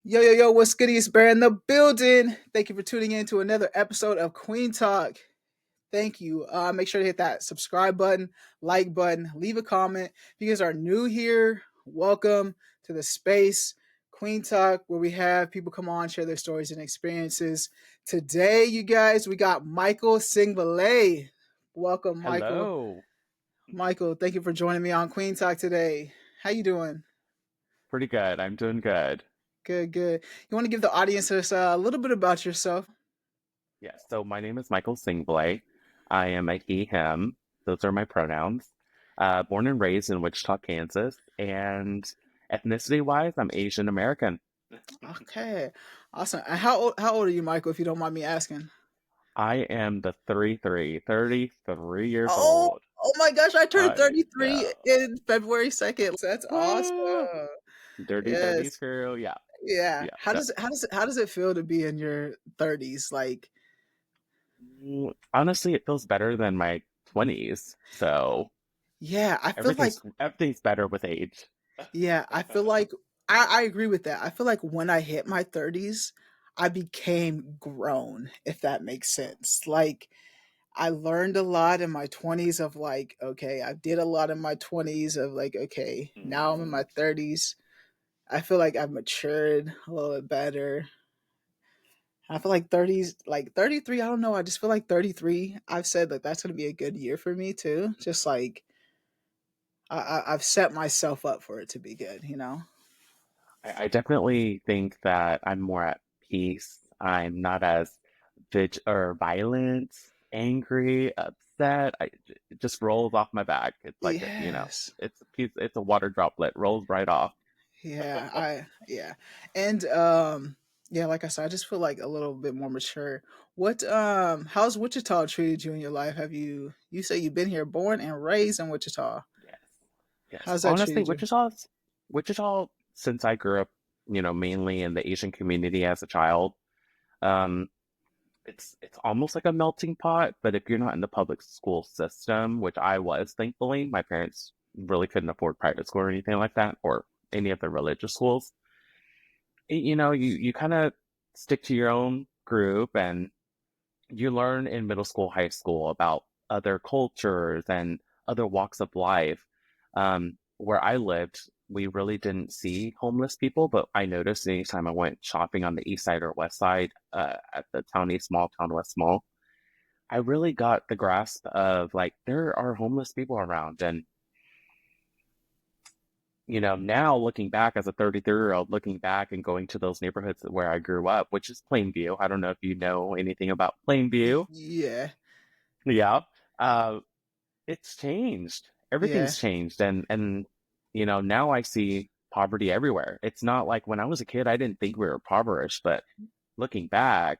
Yo, yo, yo, what's good? It's Bear in the building. Thank you for tuning in to another episode of Kueen Talk. Thank you. Make sure to hit that subscribe button, like button, leave a comment. If you guys are new here, welcome to the space, Kueen Talk, where we have people come on, share their stories and experiences. Today, you guys, we got Michael Sengvilay. Welcome, Michael. Hello. Michael, thank you for joining me on Kueen Talk today. How you doing? Pretty good. I'm doing good. Good, good. You want to give the audience a little bit about yourself? Yes. So my name is Michael Sengvilay. I am a he, him. Those are my pronouns. Born and raised in Wichita, Kansas. And ethnicity-wise, I'm Asian American. Okay, awesome. And how old are you, Michael? If you don't mind me asking. I am the 33 years Oh, old. oh my gosh! I turned I 33 know. in February 2nd. That's Woo! awesome. Dirty 30s Yes. crew. Yeah. Yeah. Yeah. How does it feel to be in your 30s? Like, Honestly, it feels better than my 20s. So yeah, I feel like everything's better with age. yeah, I feel like I agree with that. I feel like when I hit my 30s, I became grown, if that makes sense. Like I learned a lot in my 20s of like, okay, I did a lot in my 20s of like, okay, now I'm in Mhm. my 30s. I feel like I've matured a little bit better. I feel like 30s, like 33, I don't know. I just feel like 33, I've said that that's going to be a good year for me too. Just like I've set myself up for it to be good, you know? I definitely think that I'm more at peace. I'm not as violent, angry, upset. It just rolls off my back. It's like Yes. it's a piece, it's a water droplet, rolls right off. Yeah. And yeah, like I said, I just feel like a little bit more mature. What how's Wichita treated you in your life? You say you've been here born and raised in Wichita. Yes, yes. How's that Honestly, treated you? Wichita, since I grew up, mainly in the Asian community as a child, um, it's almost like a melting pot, but if you're not in the public school system, which I was, thankfully, my parents really couldn't afford private school or anything like that, or any of the religious schools. You kind of stick to your own group and you learn in middle school, high school about other cultures and other walks of life. Where I lived, we really didn't see homeless people, but I noticed anytime I went shopping on the east side or west side, at the towny small town West Mall, I really got the grasp of like there are homeless people around. And now looking back as a 33-year-old, looking back and going to those neighborhoods where I grew up, which is Plainview. I don't know if you know anything about Plainview. Yeah. Yeah. Uh, it's changed. Yeah. Everything's changed. And now I see poverty everywhere. It's not like when I was a kid, I didn't think we were impoverished, but looking back,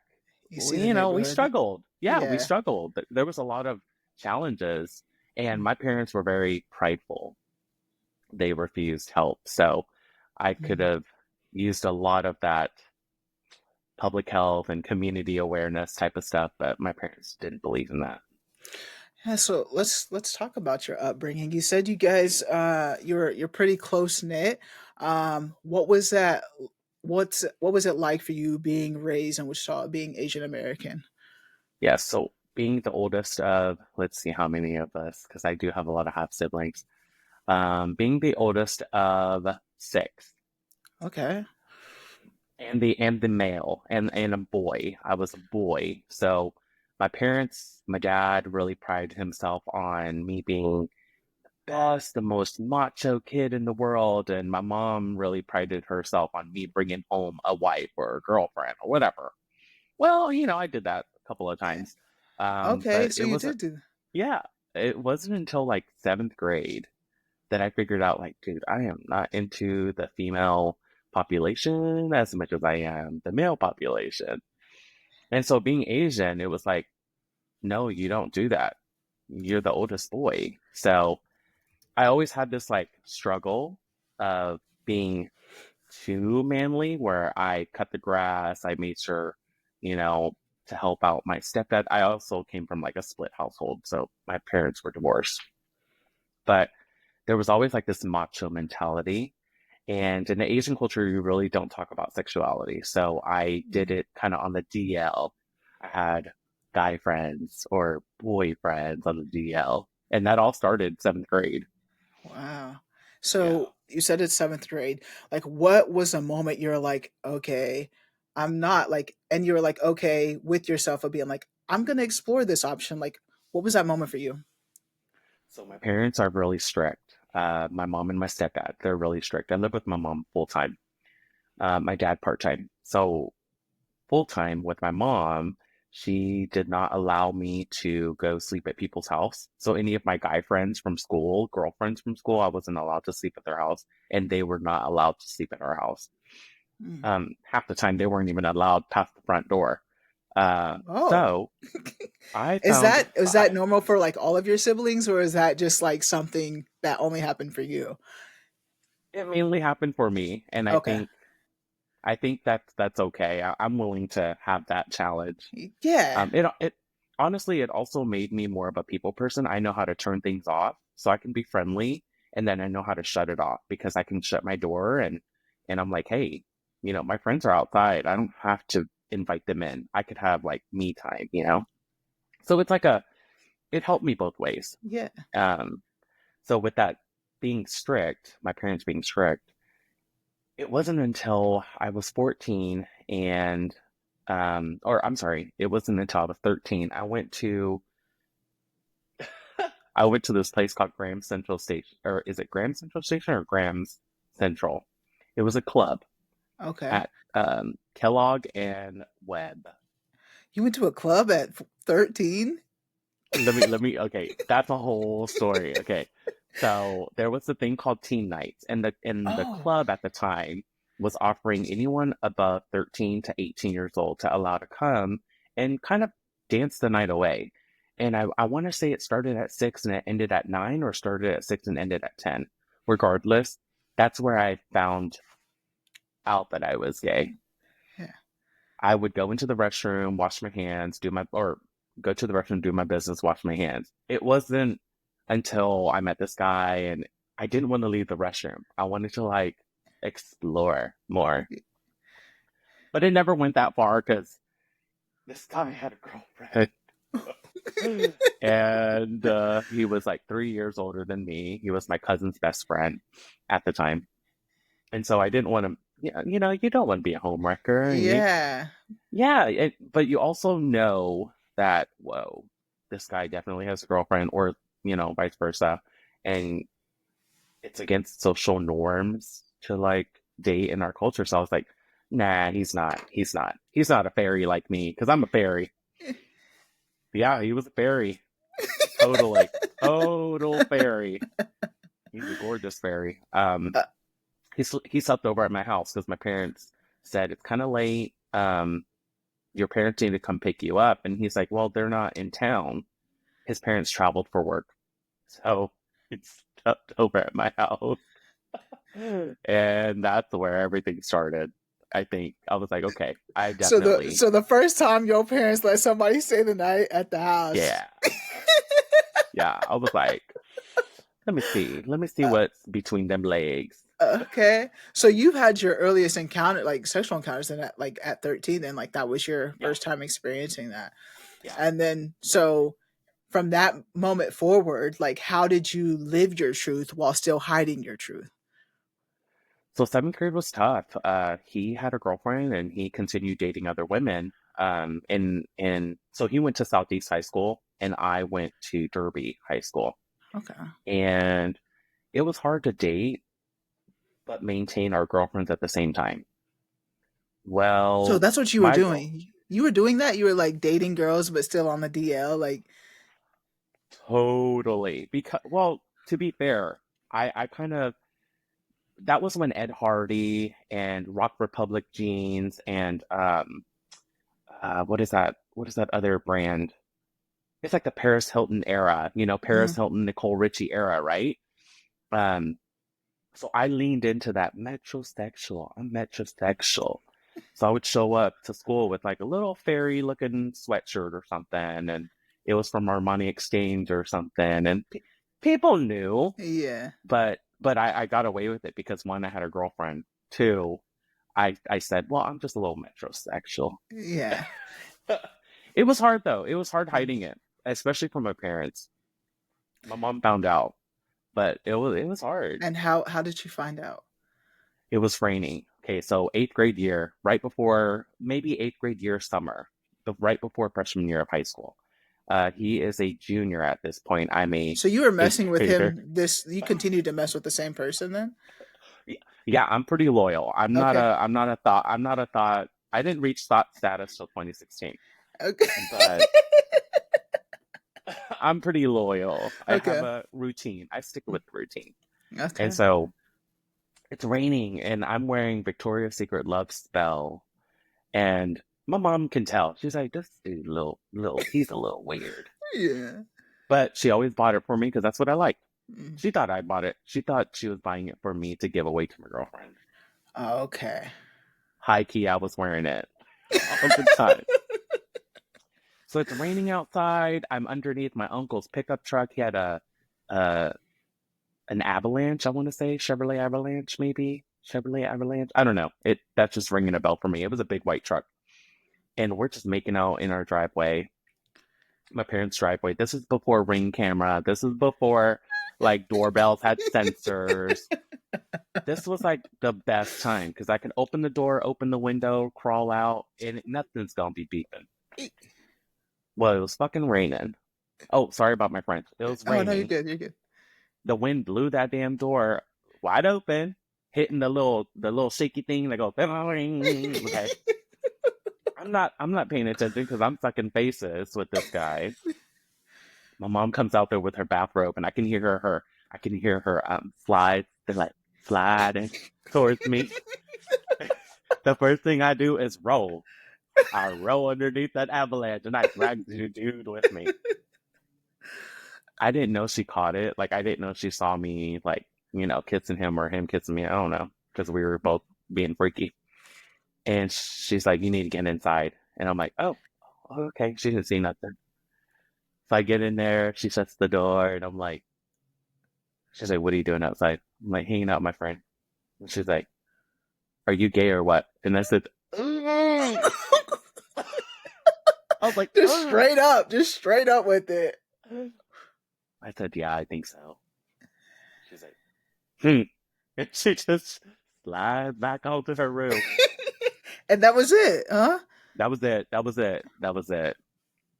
You see the we neighborhood. struggled. Yeah, we Yeah. struggled. There was a lot of challenges, and my parents were very prideful. They refused help. So I could Mhm. have used a lot of that public health and community awareness type of stuff, but my parents didn't believe in that. Yeah, so let's talk about your upbringing. You said you guys you're pretty close knit. What was that what was it like for you being raised in Wichita, being Asian American? Yeah, so being the oldest of, let's see how many of us, because I do have a lot of half siblings. Being the oldest of six, Okay. and the male and a boy. I was a boy. So my dad really prided himself on me being best, the most macho kid in the world, and my mom really prided herself on me bringing home a wife or a girlfriend or whatever. Well, I did that a couple of Yeah. times, Okay, but so it you wasn't. did do. Yeah, it wasn't until like seventh grade that I figured out, like, dude, I am not into the female population as much as I am the male population. And so being Asian, it was like, no, you don't do that. You're the oldest boy. So I always had this like struggle of being too manly where I cut the grass. I made sure, you know, to help out my stepdad. I also came from like a split household. So my parents were divorced, but there was always like this macho mentality. And in the Asian culture, you really don't talk about sexuality. So I did it kind of on the DL. I had guy friends or boyfriends on the DL. And that all started seventh grade. Wow. Yeah. So you said it's seventh grade. Like, what was a moment you're like, okay, I'm not like, and you were like, okay, with yourself of being like, I'm gonna explore this option. Like, what was that moment for you? So my parents are really strict. My mom and my stepdad, they're really strict. I live with my mom full time, my dad part time. So full time with my mom, she did not allow me to go sleep at people's house. So any of my guy friends from school, girlfriends from school, I wasn't allowed to sleep at their house, and they were not allowed to sleep at our house. Mm. Half the time they weren't even allowed past the front door. Oh, So I is found that normal for like all of your siblings, or is that just like something that only happened for you? it mainly happened for me, and Okay. I think that's okay. I'm willing to have that challenge. Yeah. It honestly, it also made me more of a people person. I know how to turn things off, so I can be friendly, and then I know how to shut it off because I can shut my door and I'm like, hey, my friends are outside. I don't have to invite them in. I could have like me time. So it's like it helped me both ways. Yeah. Um, so with that being strict, my parents being strict, it wasn't until I was 14 and or I'm sorry, it wasn't until I was 13. I went to this place called Graham Central Station, or is it Graham Central Station or Graham's Central? It was a club Okay. at Kellogg and Webb. You went to a club at 13? Okay, that's a whole story. Okay. So there was a thing called teen nights, and the Oh. club at the time was offering anyone above 13 to 18 years old to allow to come and kind of dance the night away. And I want to say it started at 6 and it ended at 9, or started at 6 and ended at 10. Regardless, that's where I found out that I was gay. Yeah. I would go into the restroom, wash my hands, or go to the restroom, do my business, wash my hands. It wasn't until I met this guy and I didn't want to leave the restroom. I wanted to like explore more, but it never went that far because this guy had a girlfriend and he was like 3 years older than me. He was my cousin's best friend at the time. And so I didn't want to, you don't want to be a homewrecker and Yeah. yeah, but you also know that, whoa, this guy definitely has a girlfriend, or, vice versa. And it's against social norms to like date in our culture. So I was like, nah, he's not. He's not. He's not a fairy like me because I'm a fairy. Yeah, he was a fairy. Totally. Total fairy. He's a gorgeous fairy. Uh, He slept over at my house because my parents said it's kind of late. Your parents need to come pick you up. And he's like, well, they're not in town. His parents traveled for work. So it's stuffed over at my house. And that's where everything started. I think I was like, okay, I so the definitely, so the first time your parents let somebody stay the night at the house. yeah, yeah. I was like, let me see what's between them legs. Okay. So you've had your earliest encounter, like sexual encounters, in at like at 13, and like that was your Yeah, first time experiencing that. yeah. And then so from that moment forward, like how did you live your truth while still hiding your truth? So seventh grade was tough. He had a girlfriend and he continued dating other women. And so he went to Southeast High School and I went to Derby High School. Okay. And it was hard to date but maintain our girlfriends at the same time. So Well, that's what you were my girl, doing. You were doing that. You were like dating girls, but still on the DL. Like, totally. Because, well, to be fair, I kind of, that was when Ed Hardy and Rock Republic jeans and what is that? What is that other brand? It's like the Paris Hilton era, Paris mm, Hilton, Nicole Richie era, right? Um, so I leaned into that metrosexual. I'm metrosexual. So I would show up to school with like a little fairy looking sweatshirt or something, and it was from Armani Exchange or something, and people knew, yeah. but but I got away with it because one, I had a girlfriend. Two, I said, well, I'm just a little metrosexual. Yeah. It was hard though. It was hard hiding it, especially from my parents. My mom found out, but it was hard. And how did you find out? It was raining. Okay, so eighth grade year, right before maybe eighth grade year summer, right before freshman year of high school. He is a junior at this point. I'm a So you were eighth messing with grader. him. You continued to mess with the same person then? Yeah, I'm pretty loyal. Okay. I'm not a thought. I didn't reach thought status till 2016, Okay. but I'm pretty loyal. I have Okay. a routine. I stick with the routine. And Okay. so it's raining and I'm wearing Victoria's Secret Love Spell. And my mom can tell. She's like, this dude, he's a little weird. Yeah. But she always bought it for me because that's what I like. Mm. She thought I bought it. She thought she was buying it for me to give away to my girlfriend. Okay. High key, I was wearing it all the time. So it's raining outside. I'm underneath my uncle's pickup truck. He had a an Avalanche, I want to say. Chevrolet Avalanche, maybe. Chevrolet Avalanche. I don't know. That's just ringing a bell for me. It was a big white truck. And we're just making out in our driveway. My parents' driveway. This is before Ring camera. This is before like doorbells had sensors. This was like the best time because I can open the door, open the window, crawl out, and nothing's gonna be beeping. Well, it was fucking raining. Oh, sorry about my French. It was Oh no, you're raining. good. You're good. The wind blew that damn door wide open, hitting the little shaky thing that goes. Okay, I'm not paying attention because I'm sucking faces with this guy. My mom comes out there with her bathrobe, and I can hear her slide. They're like sliding towards me. The first thing I do is roll. I roll underneath that avalanche, and I drag the dude with me. I didn't know she caught it. Like I didn't know she saw me like kissing him or him kissing me. I don't know because we were both being freaky. And she's like, "You need to get inside." And I'm like, "Oh, okay." She didn't see nothing. So I get in there. She shuts the door, and she's like, "What are you doing outside?" I'm like, "Hanging out with my friend." And she's like, "Are you gay or what?" And I said, "Mm." I was like, "Ugh." Just straight up with it. I said, "Yeah, I think so." She's like, "Hmm." And she just slides back onto her room. And that was it, huh? That was it. That was it. That was it.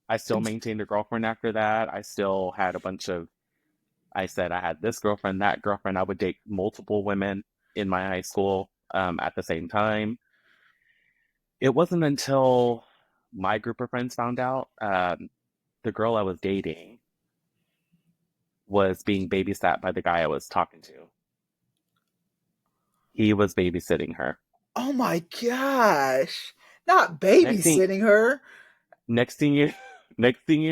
I still And maintained a girlfriend after that. I still had a bunch of, I said I had this girlfriend, that girlfriend. I would date multiple women in my high school at the same time. It wasn't until my group of friends found out the girl I was dating was being babysat by the guy I was talking to. He was babysitting her. oh my gosh. Not Next thing, babysitting her. next thing you, next thing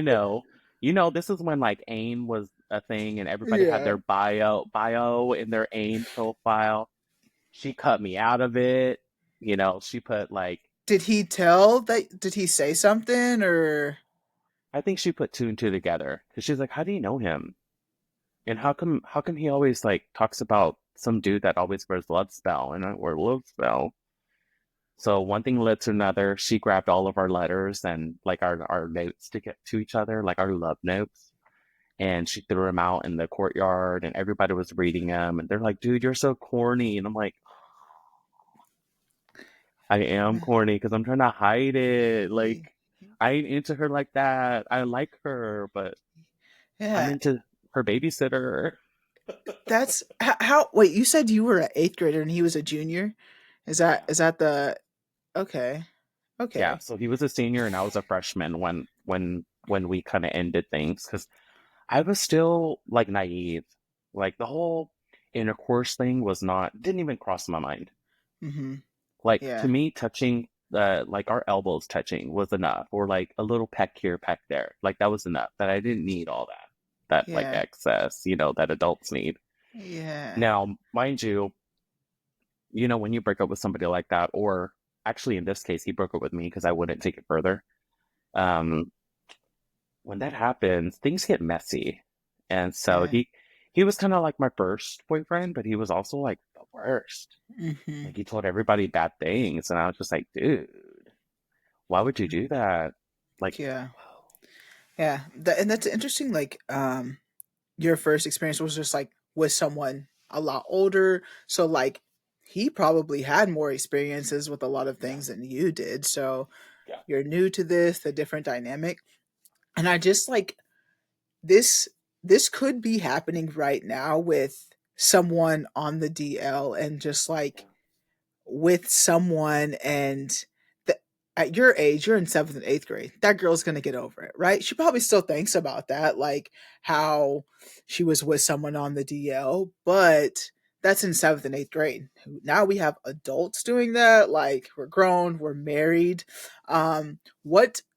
this is when like AIM was a thing and everybody had Yeah. their bio in their AIM profile. She cut me out of it. She put like, Did he say something or I think she put two and two together because she's like, how do you know him? And how come he always like talks about some dude that always wears love spell and I wear love spell? So one thing led to another. She grabbed all of our letters and like our notes to get to each other, like our love notes. And she threw them out in the courtyard and everybody was reading them. And they're like, dude, you're so corny. And I'm like, I am corny because I'm trying to hide it. Like, I ain't into her like that. I like her, but I'm yeah. into her babysitter. That's how wait, you said you were an 8th grader and he was a junior? Yeah. Is that the okay. Yeah. Okay. So he was a senior and I was a freshman when we kind of ended things because I was still like naive. Like the whole intercourse thing didn't even cross my mind. Mhm. Like to Yeah. me, touching like our elbows touching was enough, or like a little peck here, peck there. Like that was enough. That I didn't need all that like Yeah. excess, that adults need. Yeah. Now, mind you, when you break up with somebody like that, or actually in this case, he broke up with me because I wouldn't take it further. Um, when that happens, things get messy, and so Yeah. he he was kind of like my first boyfriend, but he was also like the worst. Hmm. Like he told everybody bad things, and I was just like, dude, why would you do that? Like, Yeah. Yeah. And that's interesting. Like, your first experience was just like with someone a lot older. So, like, he probably had more experiences with a lot of yeah, things than you did. So, yeah, you're new to this, the different dynamic. And I just like this, this could be happening right now with someone on the DL and just yeah, like with someone and the, at your age you're in 7th and 8th grade, that girl's going to get over it, right? She probably still thinks about that, like how she was with someone on the DL, but that's in 7th and 8th grade. Now we have adults doing that, like we're grown, we're married.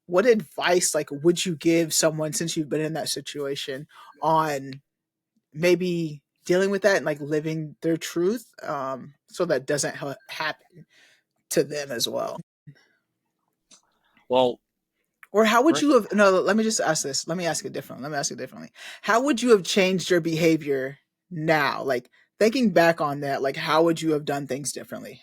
What advice like would you give someone, since you've been in that situation, on maybe dealing with that and like living their truth, so that doesn't happen to them as well? well, Or how would you first, have, no, let me just ask this, let me ask it differently, how would you have changed your behavior now, like thinking back on that, like how would you have done things differently?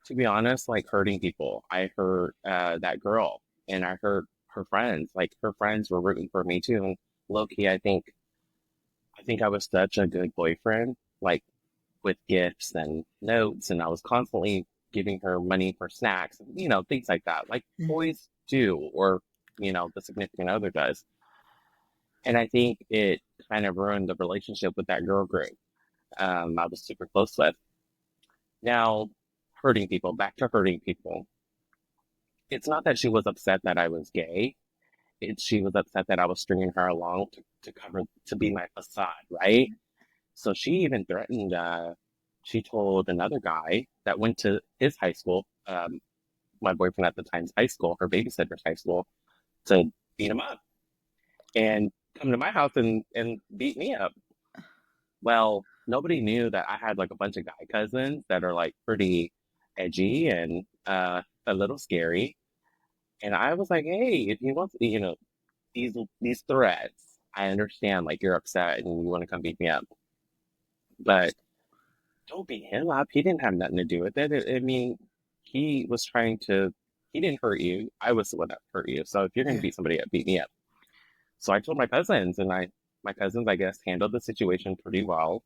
to be honest, like hurting people. I hurt that girl, and I hurt her friends. Like her friends were rooting for me too. And low key, I think I was such a good boyfriend, like with gifts and notes, and I was constantly giving her money for snacks, things like that, like Mm-hmm. boys do, or the significant other does. And I think it kind of ruined the relationship with that girl group. I was super close with. Now, hurting people, back to hurting people. It's not that she was upset that I was gay. She was upset that I was stringing her along to be my facade, right? So she even threatened. She told another guy that went to his high school, my boyfriend at the time's high school, her babysitter's high school, to beat him up and come to my house and beat me up. Well, nobody knew that I had like a bunch of guy cousins that are like pretty edgy and a little scary. And I was like, hey, if you want, these threats, I understand. Like you're upset and you want to come beat me up, but don't beat him up. He didn't have nothing to do with it. I mean, he was trying to. He didn't hurt you. I was the one that hurt you. So if you're going to Yeah. beat somebody up, beat me up. So I told my cousins, and my cousins, I guess, handled the situation pretty well.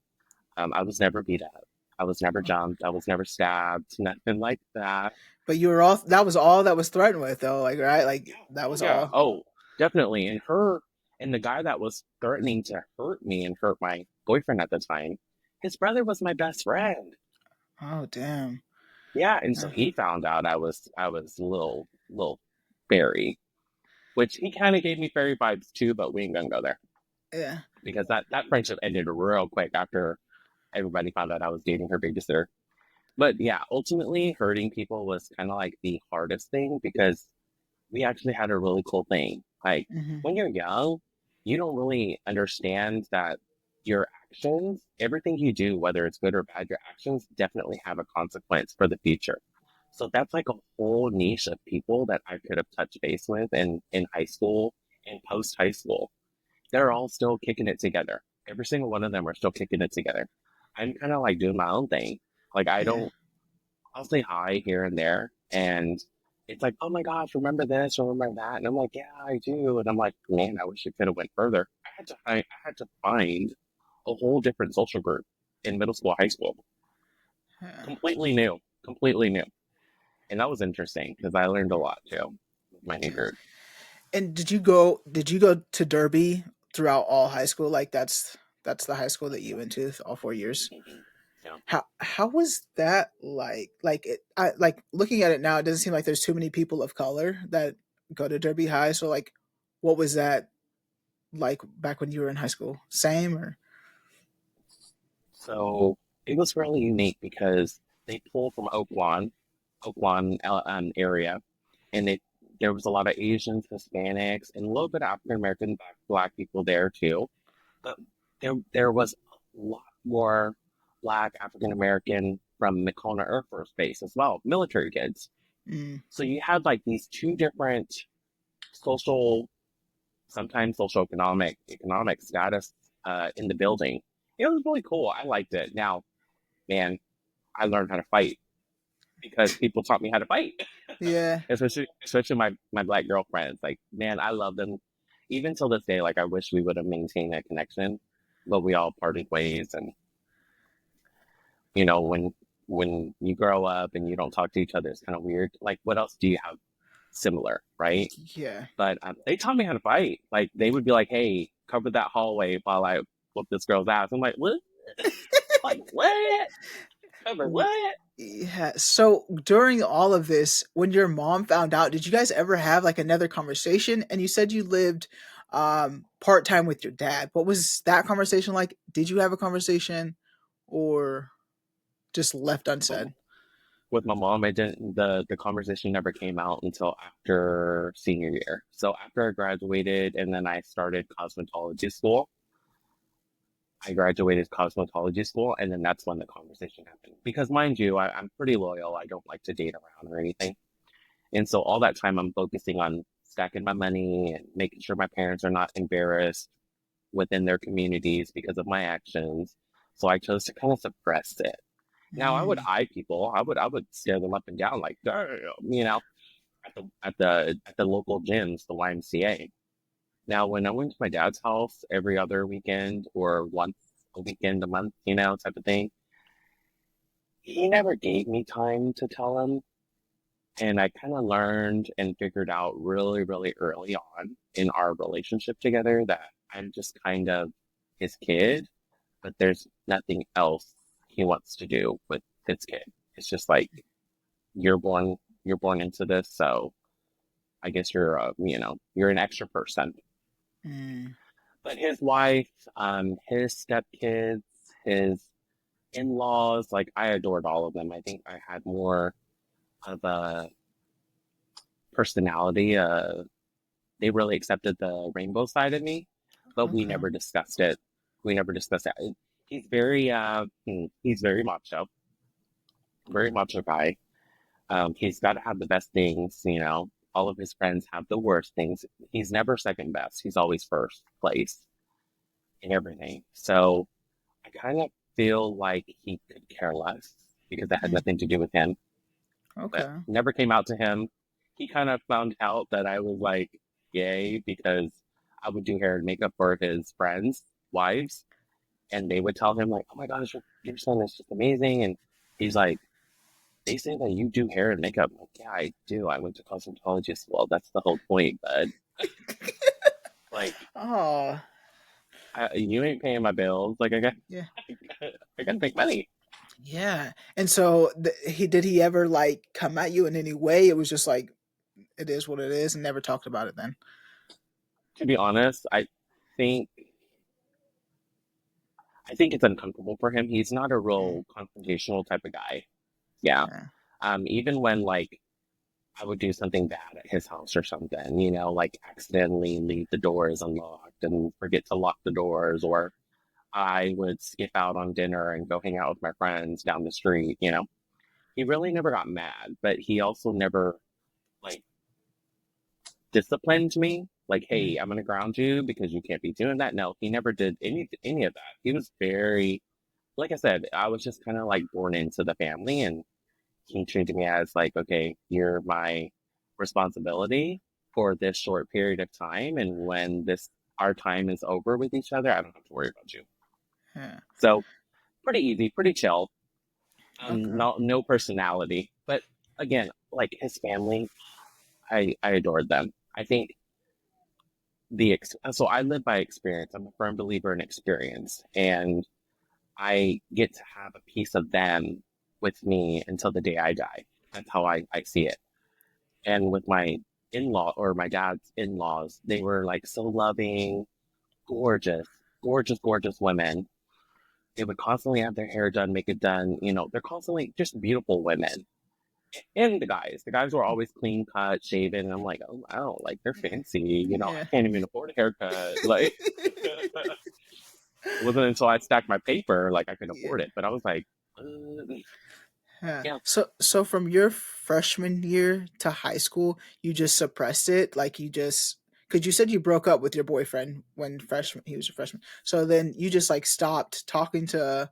I was never beat up. I was never jumped. I was never stabbed. Nothing like that. But you were all, that was all that was threatened with though, like, right, like Yeah. that Oh was yeah. all. Oh, definitely. And the guy that was threatening to hurt me and hurt my boyfriend at the time, his brother was my best friend. Oh damn. Yeah, and so Uh, he found out I was a little fairy, which he kind of gave me fairy vibes too, but we ain't gonna go there yeah. because that friendship ended real quick after everybody found out I was dating her babysitter. But yeah, ultimately hurting people was kind of like the hardest thing because we actually had a really cool thing. Like Hmm. when you're young, you don't really understand that your actions, everything you do, whether it's good or bad, your actions definitely have a consequence for the future. So that's like a whole niche of people that I could have touched base with in high school and post high school. They're all still kicking it together. Every single one of them are still kicking it together. I'm kind of like doing my own thing. Like I Yeah. don't I'll say hi here and there, and it's like, oh my gosh, remember this, remember that, and I'm like, yeah, I do, and I'm like, man, I wish it could have went further. I had to find a whole different social group in middle school, high school, Yeah. completely new, and that was interesting because I learned a lot too with my new Yeah. group. And did you go to Derby throughout all high school? Like that's the high school that you went to all 4 years. Mhm. Yeah. How was that like? Like it, I like looking at it now. It doesn't seem like there's too many people of color that go to Derby High. So like, what was that like back when you were in high school? Same or? So it was really unique because they pulled from Oakland area, and there was a lot of Asians, Hispanics, and a little bit of African American black people there too. But there was a lot more black African American from McCona Air Force Base as well, military kids. Mm, So you had like these two different social, sometimes social economic status in the building. It was really cool. I liked it. Now, man, I learned how to fight because people taught me how to fight, Yeah. especially my black girlfriends. Like, man, I love them. Even till this day, like I wish we would have maintained that connection, but we all parted ways. And you know, when you grow up and you don't talk to each other, it's kind of weird. Like, what else do you have similar, right? Yeah. But they taught me how to fight. Like, they would be like, "Hey, cover that hallway while I whoop this girl's ass." I'm like, "What? Like what? Cover what?" Yeah. So during all of this, when your mom found out, did you guys ever have like another conversation? And you said you lived part time with your dad. What was that conversation like? Did you have a conversation or just left Well, unsaid? with my mom, I didn't. The conversation never came out until after senior year. So after I graduated, and then I started cosmetology school. I graduated cosmetology school, and then that's when the conversation happened. Because mind you, I'm pretty loyal. I don't like to date around or anything. And so all that time, I'm focusing on stacking my money and making sure my parents are not embarrassed within their communities because of my actions. So I chose to kind of suppress it. Now I would Mm, eye people. I would stare them up and down like, damn, you know, at the local gyms, the YMCA. Now when I went to my dad's house every other weekend or once a weekend a month, you know, type of thing, he never gave me time to tell him. And I kind of learned and figured out really, really early on in our relationship together that I'm just kind of his kid, but there's nothing else he wants to do with his kid. It's just like you're born, you're born into this, so I guess you're an extra person. mm, But his wife, his stepkids, his in-laws, like I adored all of them. I think I had more of a personality. They really accepted the rainbow side of me, but we okay. never discussed it. We never discussed it. He's very macho, very macho guy. He's got to have the best things, you know. All of his friends have the worst things. He's never second best. He's always first place in everything. So I kind of feel like he could care less because that had Mm, nothing to do with him, but okay. never came out to him. He kind of found out that I was like gay because I would do hair and makeup for his friends' wives, and they would tell him like, "Oh my gosh, your son is just amazing," and he's like, "They say that you do hair and makeup." I'm like, yeah, I do. I went to cosmetology school. That's the whole point, bud. Like, Oh, you ain't paying my bills. Like, yeah. I got to make money. Yeah. And so he ever like come at you in any way? It was just like it is what it is and never talked about it then. To be honest, think I think it's uncomfortable for him. He's not a Mm, real confrontational type of guy. Yeah. yeah. Even when like I would do something bad at his house or something, you know, like accidentally leave the doors unlocked and forget to lock the doors, or I would skip out on dinner and go hang out with my friends down the street, you know. He really never got mad, but he also never like disciplined me. Like, Mm, hey, I'm gonna ground you because you can't be doing that. No, he never did any of that. He was very, like I said, I was just kind of like born into the family, and he treated me as like, okay, you're my responsibility for this short period of time, and when this our time is over with each other, I don't have to worry about you. yeah. So pretty easy, pretty chill. Okay. No personality, but again, like his family, I adored them. I think so I live by experience. I'm a firm believer in experience, and I get to have a piece of them with me until the day I die. That's how I see it. And with my in-law or my dad's in-laws, they were like so loving, gorgeous, gorgeous, gorgeous women. They would constantly have their hair done, make it done. You know, they're constantly just beautiful women. And the guys were always clean cut, shaven. And I'm like, oh wow, like they're fancy. You know, I Yeah. can't even afford a haircut. Like, it wasn't until I stacked my paper like I could Yeah. afford it. But I was like, Yeah. yeah, So from your freshman year to high school, you just suppressed it, like you just because you said you broke up with your boyfriend when freshman he was a freshman. So then you just like stopped talking to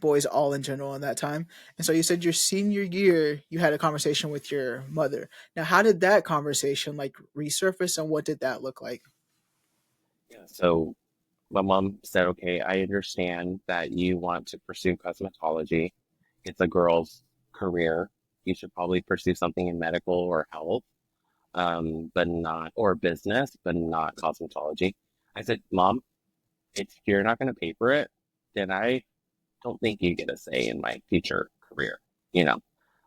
boys all in general in that time. And so you said your senior year you had a conversation with your mother. Now, how did that conversation like resurface, and what did that look like? Yeah. So my mom said, okay, I understand that you want to pursue cosmetology. It's a girl's career. You should probably pursue something in medical or health, but not, or business, but not cosmetology. I said, Mom, if you're not going to pay for it, then I don't think you get a say in my future career. You know,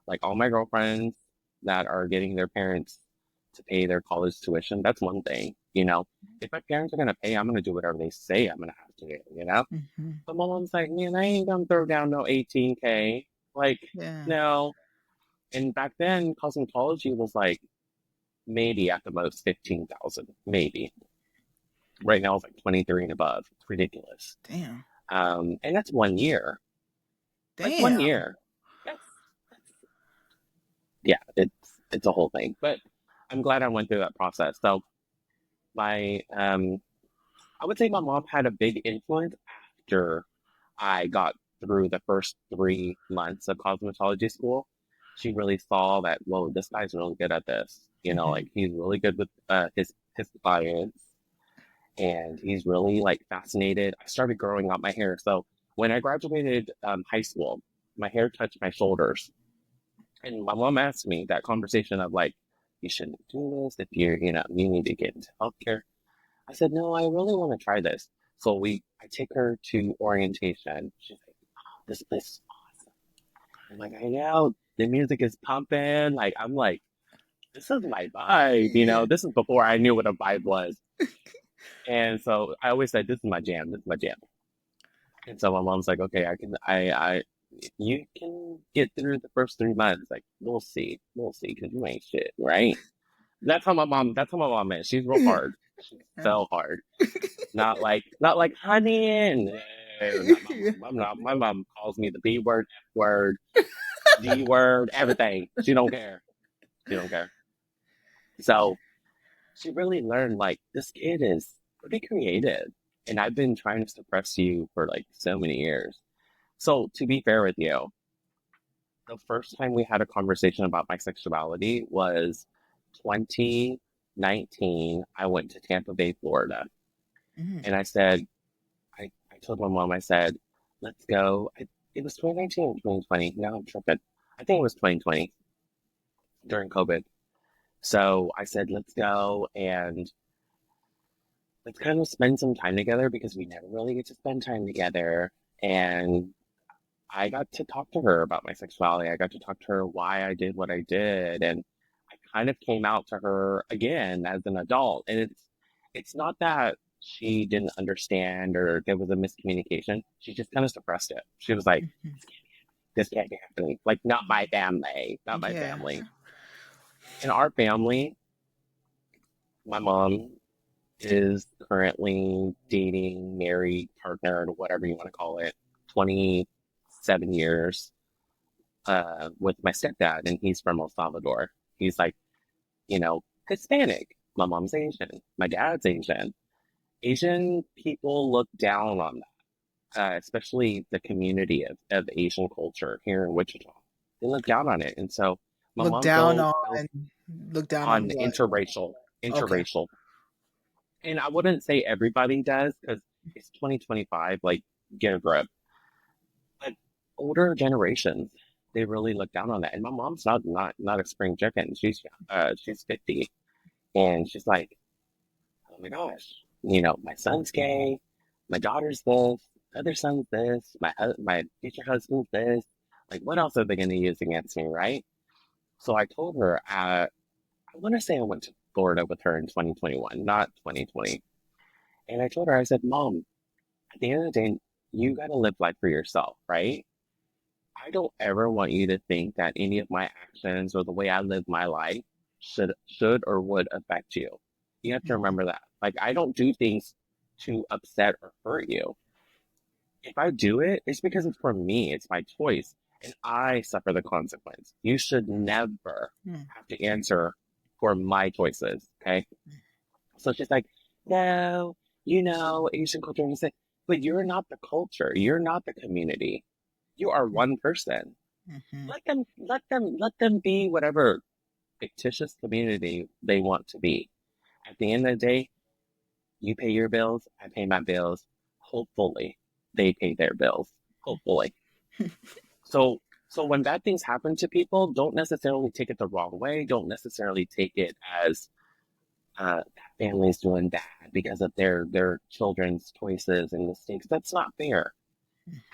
like all my girlfriends that are getting their parents to pay their college tuition, that's one thing. If my parents are going to pay, I'm going to do whatever they say I'm going to have to do. Hmm. But my mom's like, man, I ain't going to throw down no 18K. Like, Yeah. no. And back then, cosmetology was like maybe at the most 15,000, maybe. Right now, it's like 23 and above. It's ridiculous. Damn. And that's 1 year. Like one Damn. year. That's yeah, it's a whole thing. But I'm glad I went through that process. So my I would say my mom had a big influence after I got through the first 3 months of cosmetology school. She really saw that, whoa, this guy's really good at this. Hmm. Like he's really good with his clients, and he's really like fascinated. I started growing out my hair. So when I graduated high school, my hair touched my shoulders. And my mom asked me that conversation of like, you shouldn't do this if you need to get into healthcare. I said, no, I really want to try this. So I take her to orientation. She's like, oh, this place is awesome. I'm like, I know the music is pumping. Like, I'm like, this is my vibe. Yeah. This is before I knew what a vibe was. And so I always said, this is my jam. This is my jam. And so my mom's like, okay, you can get through the first 3 months. Like, we'll see, because you ain't shit, right? That's how my mom is. She's real hard. She's so hard. Not like honey. No, not my Yeah. mom. My mom calls me the B word, F word, D word, everything. She don't care. She don't care. So she really learned like this kid is pretty creative, and I've been trying to suppress you for like so many years. So to be fair with you, the first time we had a conversation about my sexuality was 2019. I went to Tampa Bay, Florida, Mhm. and I told my mom, I said, let's go. It was 2019 or 2020. Now I'm tripping. I think it was 2020 during COVID. So I said, let's go and let's kind of spend some time together because we never really get to spend time together. And I got to talk to her about my sexuality. I got to talk to her why I did what I did. And I kind of came out to her again as an adult. And it's not that she didn't understand or there was a miscommunication. She just kind of suppressed it. She was like, Mhm. this can't be happening. Like, not my family, not my Yeah. family. In our family, my mom is currently dating, married, partnered, whatever you want to call it, 27 years with my stepdad, and he's from El Salvador. He's like, Hispanic. My mom's Asian. My dad's Asian. Asian people look down on that, especially the community of Asian culture here in Wichita. They look down on it. And so my Look mom down feels on. Look down on on what? Okay. interracial. And I wouldn't say everybody does because it's 2025, like, get a grip. But older generations, they really look down on that. And my mom's not a spring chicken. She's 50, and she's like, oh my gosh, my son's gay, my daughter's this, other son's this, my future husband's this. Like, what else are they going to use against me, right? So I told her, I want to say I went to Florida with her in 2021, not 2020. And I told her, I said, Mom, at the end of the day, you got to live life for yourself, right? I don't ever want you to think that any of my actions or the way I live my life should or would affect you. You have to Mhm. remember that. Like, I don't do things to upset or hurt you. If I do it, it's because it's for me. It's my choice, and I suffer the consequence. You should never Mhm. have to answer. for my choices. Okay. So she's like, no, Asian culture. And but you're not the culture. You're not the community. You are one person. Mm-hmm. Let them be whatever fictitious community they want to be. At the end of the day, you pay your bills, I pay my bills. Hopefully, they pay their bills. Hopefully. So, so when bad things happen to people, don't necessarily take it the wrong way. Don't necessarily take it as that family's doing bad because of their children's choices and mistakes. That's not fair.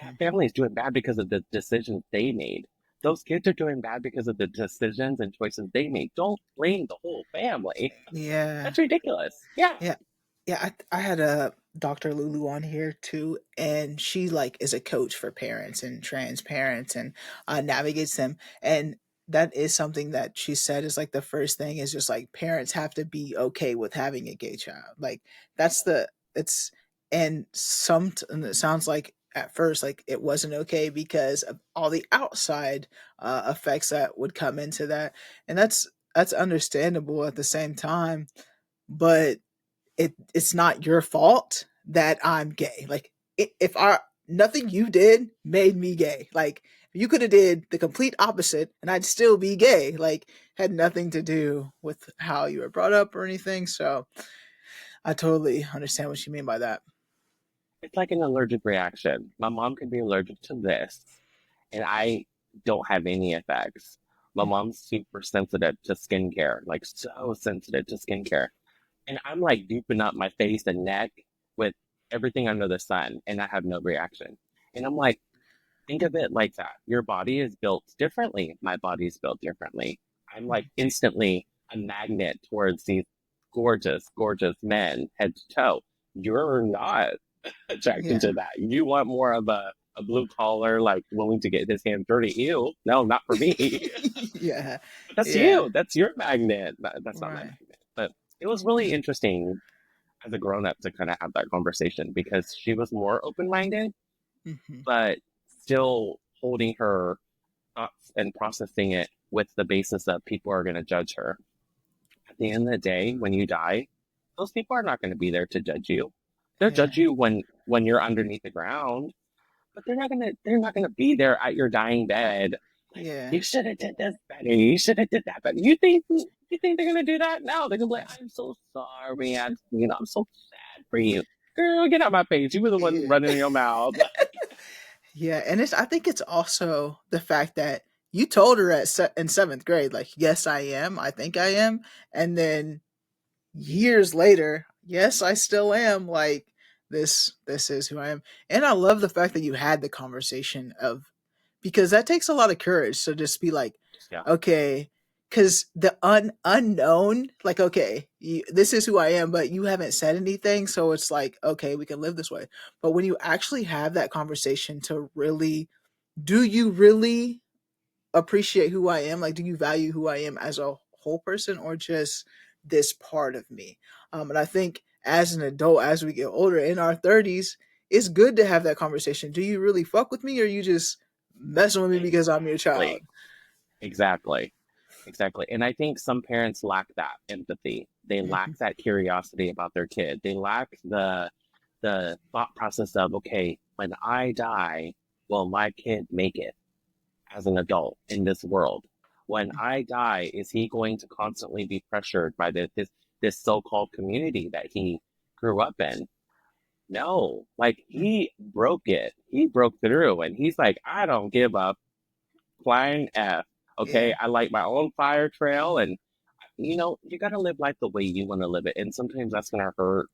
That family's doing bad because of the decisions they made. Those kids are doing bad because of the decisions and choices they made. Don't blame the whole family. Yeah. That's ridiculous. Yeah. Yeah. Yeah, I had a Dr. Lulu on here too, and she like is a coach for parents and trans parents and navigates them. And that is something that she said is like the first thing is just like parents have to be okay with having a gay child. Like that's the it's and it sounds like at first like it wasn't okay because of all the outside effects that would come into that, and that's understandable at the same time, but it's not your fault that I'm gay. Like if I nothing you did made me gay. Like you could have did the complete opposite and I'd still be gay. Like had nothing to do with how you were brought up or anything. So I totally understand what you mean by that. It's like an allergic reaction. My mom could be allergic to this, and I don't have any effects. My mom's super sensitive to skincare, like so sensitive to skincare. And I'm like deeping up my face and neck with everything under the sun, and I have no reaction. And I'm like, think of it like that. Your body is built differently. My body is built differently. I'm like instantly a magnet towards these gorgeous, gorgeous men head to toe. You're not attracted Yeah. to that. You want more of a blue collar, like willing to get his hands dirty. Ew, no, not for me. Yeah. But that's Yeah. you. That's your magnet. That's not my Right. magnet. But it was really interesting as a grown up to kind of have that conversation because she was more open minded, Hmm. but still holding her thoughts and processing it with the basis that people are going to judge her. At the end of the day, when you die, those people are not going to be there to judge you. They'll Yeah. judge you when you're underneath the ground, but they're not gonna be there at your dying bed. Like Yeah. you should have did this better. You should have did that better. You think they're gonna do that? No, they're gonna be like, I'm so sorry. I'm so sad for you. Girl, get out my face. You were the one Yeah. running your mouth. Yeah, and I think it's also the fact that you told her in seventh grade, like, yes, I am. I think I am, and then years later, yes, I still am. Like this is who I am, and I love the fact that you had the conversation of because that takes a lot of courage to just be like, Yeah, okay, because the unknown, like, okay, this is who I am, but you haven't said anything, so it's like, okay, we can live this way. But when you actually have that conversation to really, do you really appreciate who I am? Like, do you value who I am as a whole person or just this part of me? And I think as an adult, as we get older in our 30s, it's good to have that conversation. Do you really fuck with me or you just messing with me because I'm your child? exactly, exactly, exactly. And I think some parents lack that empathy. They lack Mhm. that curiosity about their kid. They lack the thought process of, okay, when I die, will my kid make it as an adult in this world? When I die, is he going to constantly be pressured by this so-called community that he grew up in? No, like he broke it. He broke through and he's like, I don't give up flying F. Okay, Yeah. I like my own fire trail and you got to live life the way you want to live it. And sometimes that's going to hurt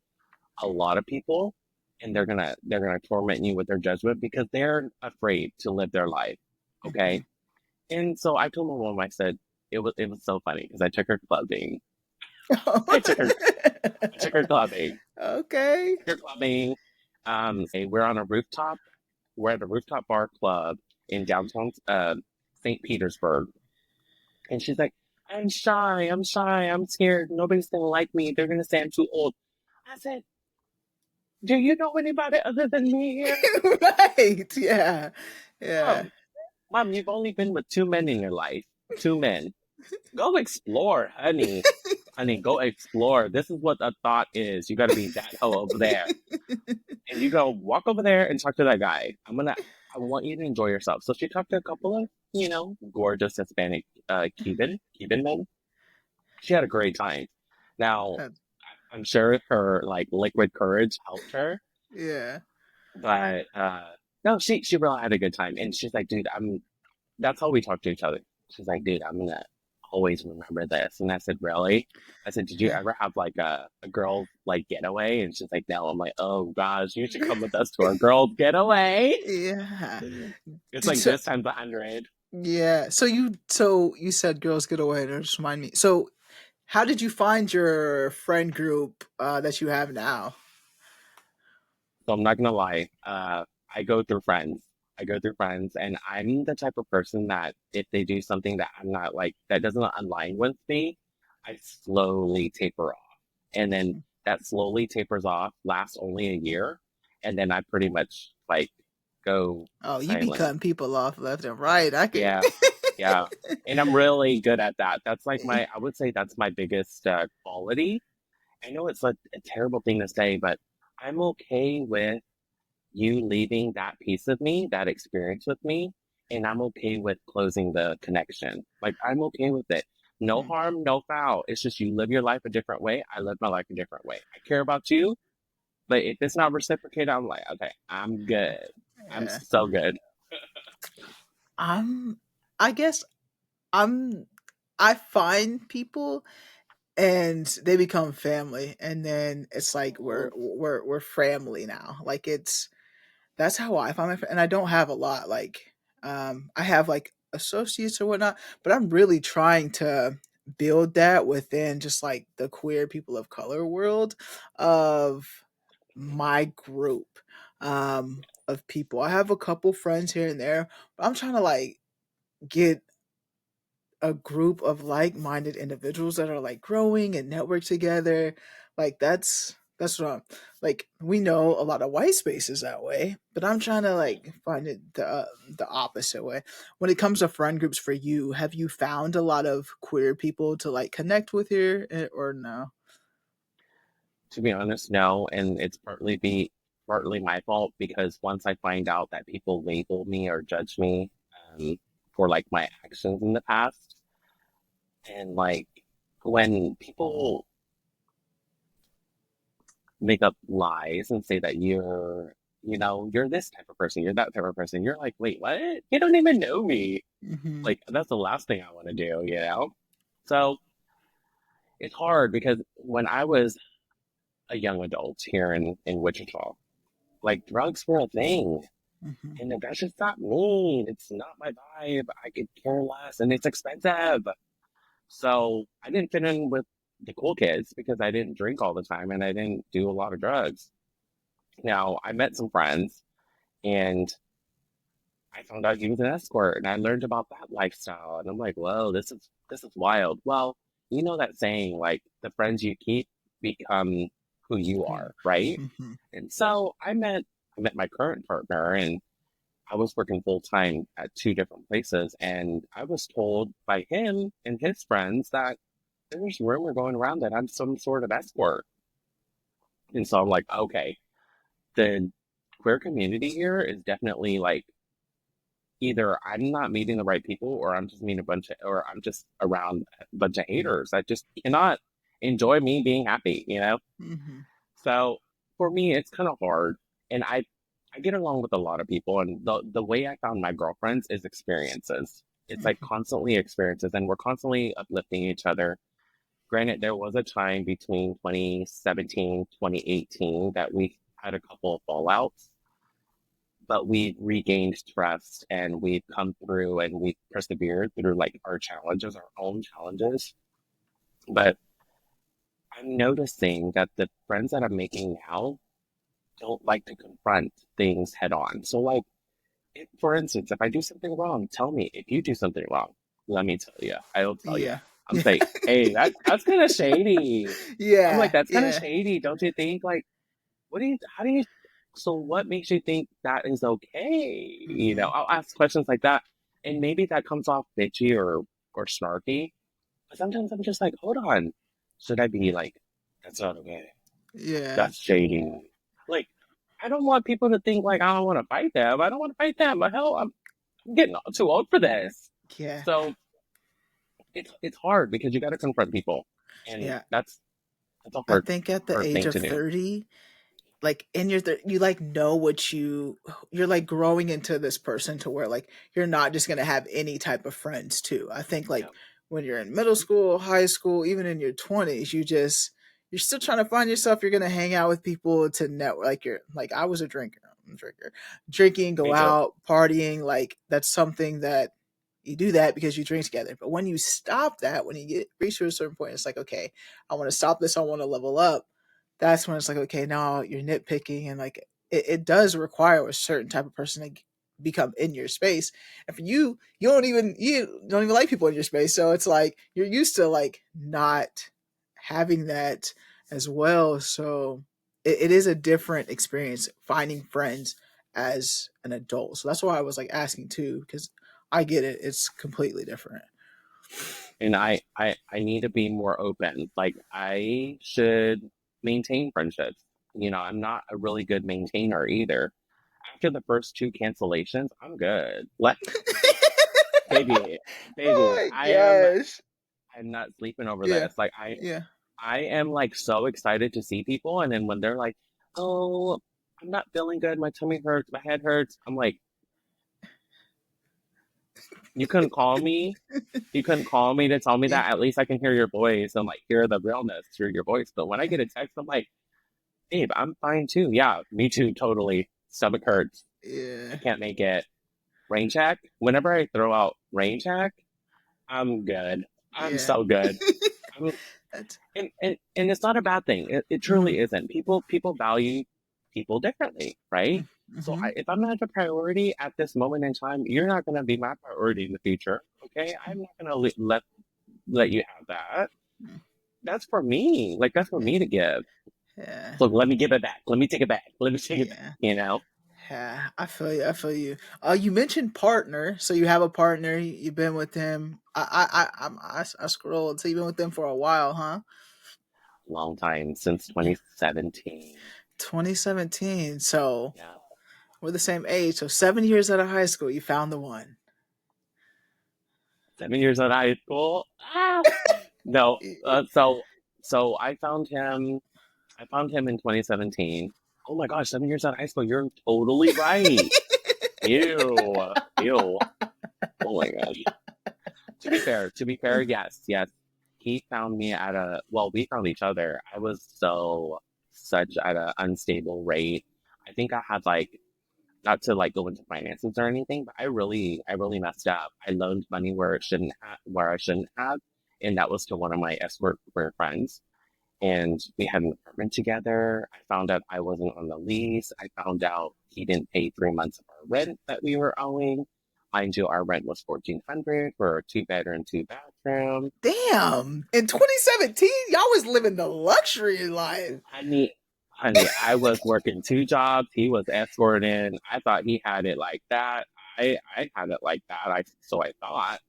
a lot of people and they're going to torment you with their judgment because they're afraid to live their life. Okay? And so I told my mom, I said, it was so funny because I took her clubbing. I took her I took her clubbing. Okay. Took her clubbing. We're on a rooftop. We're at a rooftop bar club in downtown St. Petersburg. And she's like, I'm shy, I'm shy, I'm scared. Nobody's gonna like me. They're gonna say I'm too old. I said, do you know anybody other than me here? Right. Yeah. Yeah. Mom, Mom, you've only been with two men in your life. Two men. Go explore, honey. Honey, go explore. This is what a thought is. You got to be that hoe over there. And you go walk over there and talk to that guy. I want you to enjoy yourself. So she talked to a couple of, gorgeous Hispanic Cuban men. She had a great time. Now, Uh, I'm sure her like liquid courage helped her, yeah. but no, she really had a good time. And she's like, dude, that's how we talk to each other. She's like, dude, I'm gonna always remember this. And I said, really? I said, did you ever have like a girl like getaway? And she's like, no. I'm like, oh gosh, you should come with us to our girls getaway. Yeah. It's Did like so, this times 100. yeah. So you said girls get away. That just remind me. So how did you find your friend group that you have now? So I'm not gonna lie. I go through friends. I go through friends, and I'm the type of person that if they do something that I'm not like that doesn't align with me, I slowly taper off, and then that slowly tapers off lasts only a year, and then I pretty much like go Oh, you be silent. cutting people off left and right. I could. Yeah, yeah, and I'm really good at that. That's like I would say that's my biggest quality. I know it's a terrible thing to say, but I'm okay with you leaving that piece of me, that experience with me, and I'm okay with closing the connection. Like, I'm okay with it. No harm, no foul. It's just you live your life a different way. I live my life a different way. I care about you, but if it's not reciprocated, I'm like, okay, I'm good. I'm Yeah. so good. I'm. I guess I'm. I find people and they become family, and then it's like we're Mhm. we're we're family now. Like it's that's how I find and I don't have a lot. Like I have like associates or whatnot, but I'm really trying to build that within just like the queer people of color world of my group of people. I have a couple friends here and there, but I'm trying to like get a group of like-minded individuals that are like growing and network together. Like that's what I'm like. We know a lot of white spaces that way, but I'm trying to like find it the opposite way. When it comes to friend groups for you, have you found a lot of queer people to like connect with here or no? To be honest, no, and it's partly my fault because once I find out that people label me or judge me for like my actions in the past, and like when people make up lies and say that you're this type of person, you're that type of person, you're like, wait, what? You don't even know me. Mm-hmm. Like, that's the last thing I want to do? So it's hard because when I was a young adult here in Wichita, like drugs were a thing. Mm-hmm. And that's just not me. It's not my vibe. I could care less, and it's expensive. So I didn't fit in with the cool kids because I didn't drink all the time and I didn't do a lot of drugs. Now, I met some friends and I found out he was an escort and I learned about that lifestyle. And I'm like, whoa, this is wild. Well, you know that saying, like the friends you keep become who you are, right? Mm-hmm. And so I met my current partner and I was working full time at two different places and I was told by him and his friends that there's rumor going around that I'm some sort of escort. And so I'm like, okay, the queer community here is definitely like either I'm not meeting the right people or I'm just meeting or I'm just around a bunch of haters that just cannot enjoy me being happy? Mm-hmm. So for me, it's kind of hard. And I get along with a lot of people. And the way I found my girlfriends is experiences. It's like Mm-hmm. constantly experiences and we're constantly uplifting each other. Granted, there was a time between 2017, 2018 that we had a couple of fallouts, but we regained trust and we've come through and we've persevered through like our challenges, our own challenges. But I'm noticing that the friends that I'm making now don't like to confront things head on. So, like, for instance, if I do something wrong, tell me. If you do something wrong, let me tell you. I'll tell you. Yeah. I'm saying, hey, that's kind of shady. I'm like, Yeah. that's kind of Yeah. shady, don't you think? Like, how do you, so what makes you think that is okay? Mm-hmm. I'll ask questions like that. And maybe that comes off bitchy or snarky, But sometimes I'm just like, hold on. Should I be like, that's not okay. Yeah. That's shady. Like, I don't want people to think like I don't want to fight them. I don't want to fight them. But hell, I'm getting too old for this. Yeah. So it's hard because you got to confront people, and Yeah. that's a I hard think at the hard age thing of to do. 30, like in your you like know what you're like growing into this person to where like you're not just going to have any type of friends too. I think like Yeah, when you're in middle school, high school, even in your 20s, you're still trying to find yourself. You're going to hang out with people to network. Like you're like I was a drinker. I'm a drinker. Drinking, go me too. out, partying, like that's something that you do that because you drink together. But when you stop that, when you get reach to a certain point, it's like, okay, I want to stop this. I want to level up. That's when it's like, okay, now you're nitpicking, and like it does require a certain type of person to become in your space. And for you, you don't even like people in your space, so it's like you're used to like not having that as well. So it is a different experience finding friends as an adult. So that's why I was like asking too, because I get it. It's completely different. And I need to be more open. Like I should maintain friendships. I'm not a really good maintainer either. After the first two cancellations, I'm good. Let baby, baby, Oh my gosh. I'm not sleeping over Yeah. this. Like Yeah. I am like so excited to see people, and then when they're like, "Oh, I'm not feeling good. My tummy hurts. My head hurts." I'm like, "You couldn't call me. You couldn't call me to tell me Yeah. that. At least I can hear your voice and like hear the realness through your voice." But when I get a text, I'm like, "Babe, I'm fine too. Yeah, me too. Totally. Stomach hurts. I Yeah. can't make it. Rain check. Whenever I throw out rain check, I'm good. I'm Yeah. so good. I'm That's and it's not a bad thing. It mhm. truly isn't. People value people differently, right? So Mhm. if I'm not a priority at this moment in time, you're not going to be my priority in the future. Okay, I'm not going to let you have that. That's for me. Like that's for Yeah. me to give. Yeah. So let me give it back. Let me take it back. Let me take it back. Yeah. You know, Yeah. I feel you. I feel you. You mentioned partner, so you have a partner. You've been with him. I scroll and so you've been with them for a while, huh? long time since Yeah. 2017. 2017. So Yeah, we're the same age. So 7 years out of high school, you found the one. 7 years of high school. Ah, no. So I found him in 2017. Oh my gosh, 7 years out of high school. You're totally right. Ew. Ew. Oh my gosh. To be fair, yes, yes. He found me we found each other. I was such at an unstable rate. I think I had like, not to like go into finances or anything, but I really messed up. I loaned money where I shouldn't have. And that was to one of my escort friends, and we had an apartment together. I found out I wasn't on the lease. I found out he didn't pay 3 months of our rent that we were owing. Mind you, our rent was 1,400 for a two-bedroom, two-bathroom. Damn. In 2017, y'all was living the luxury life. Honey, honey, I was working two jobs. He was escorting. I thought he had it like that. I had it like that. I thought.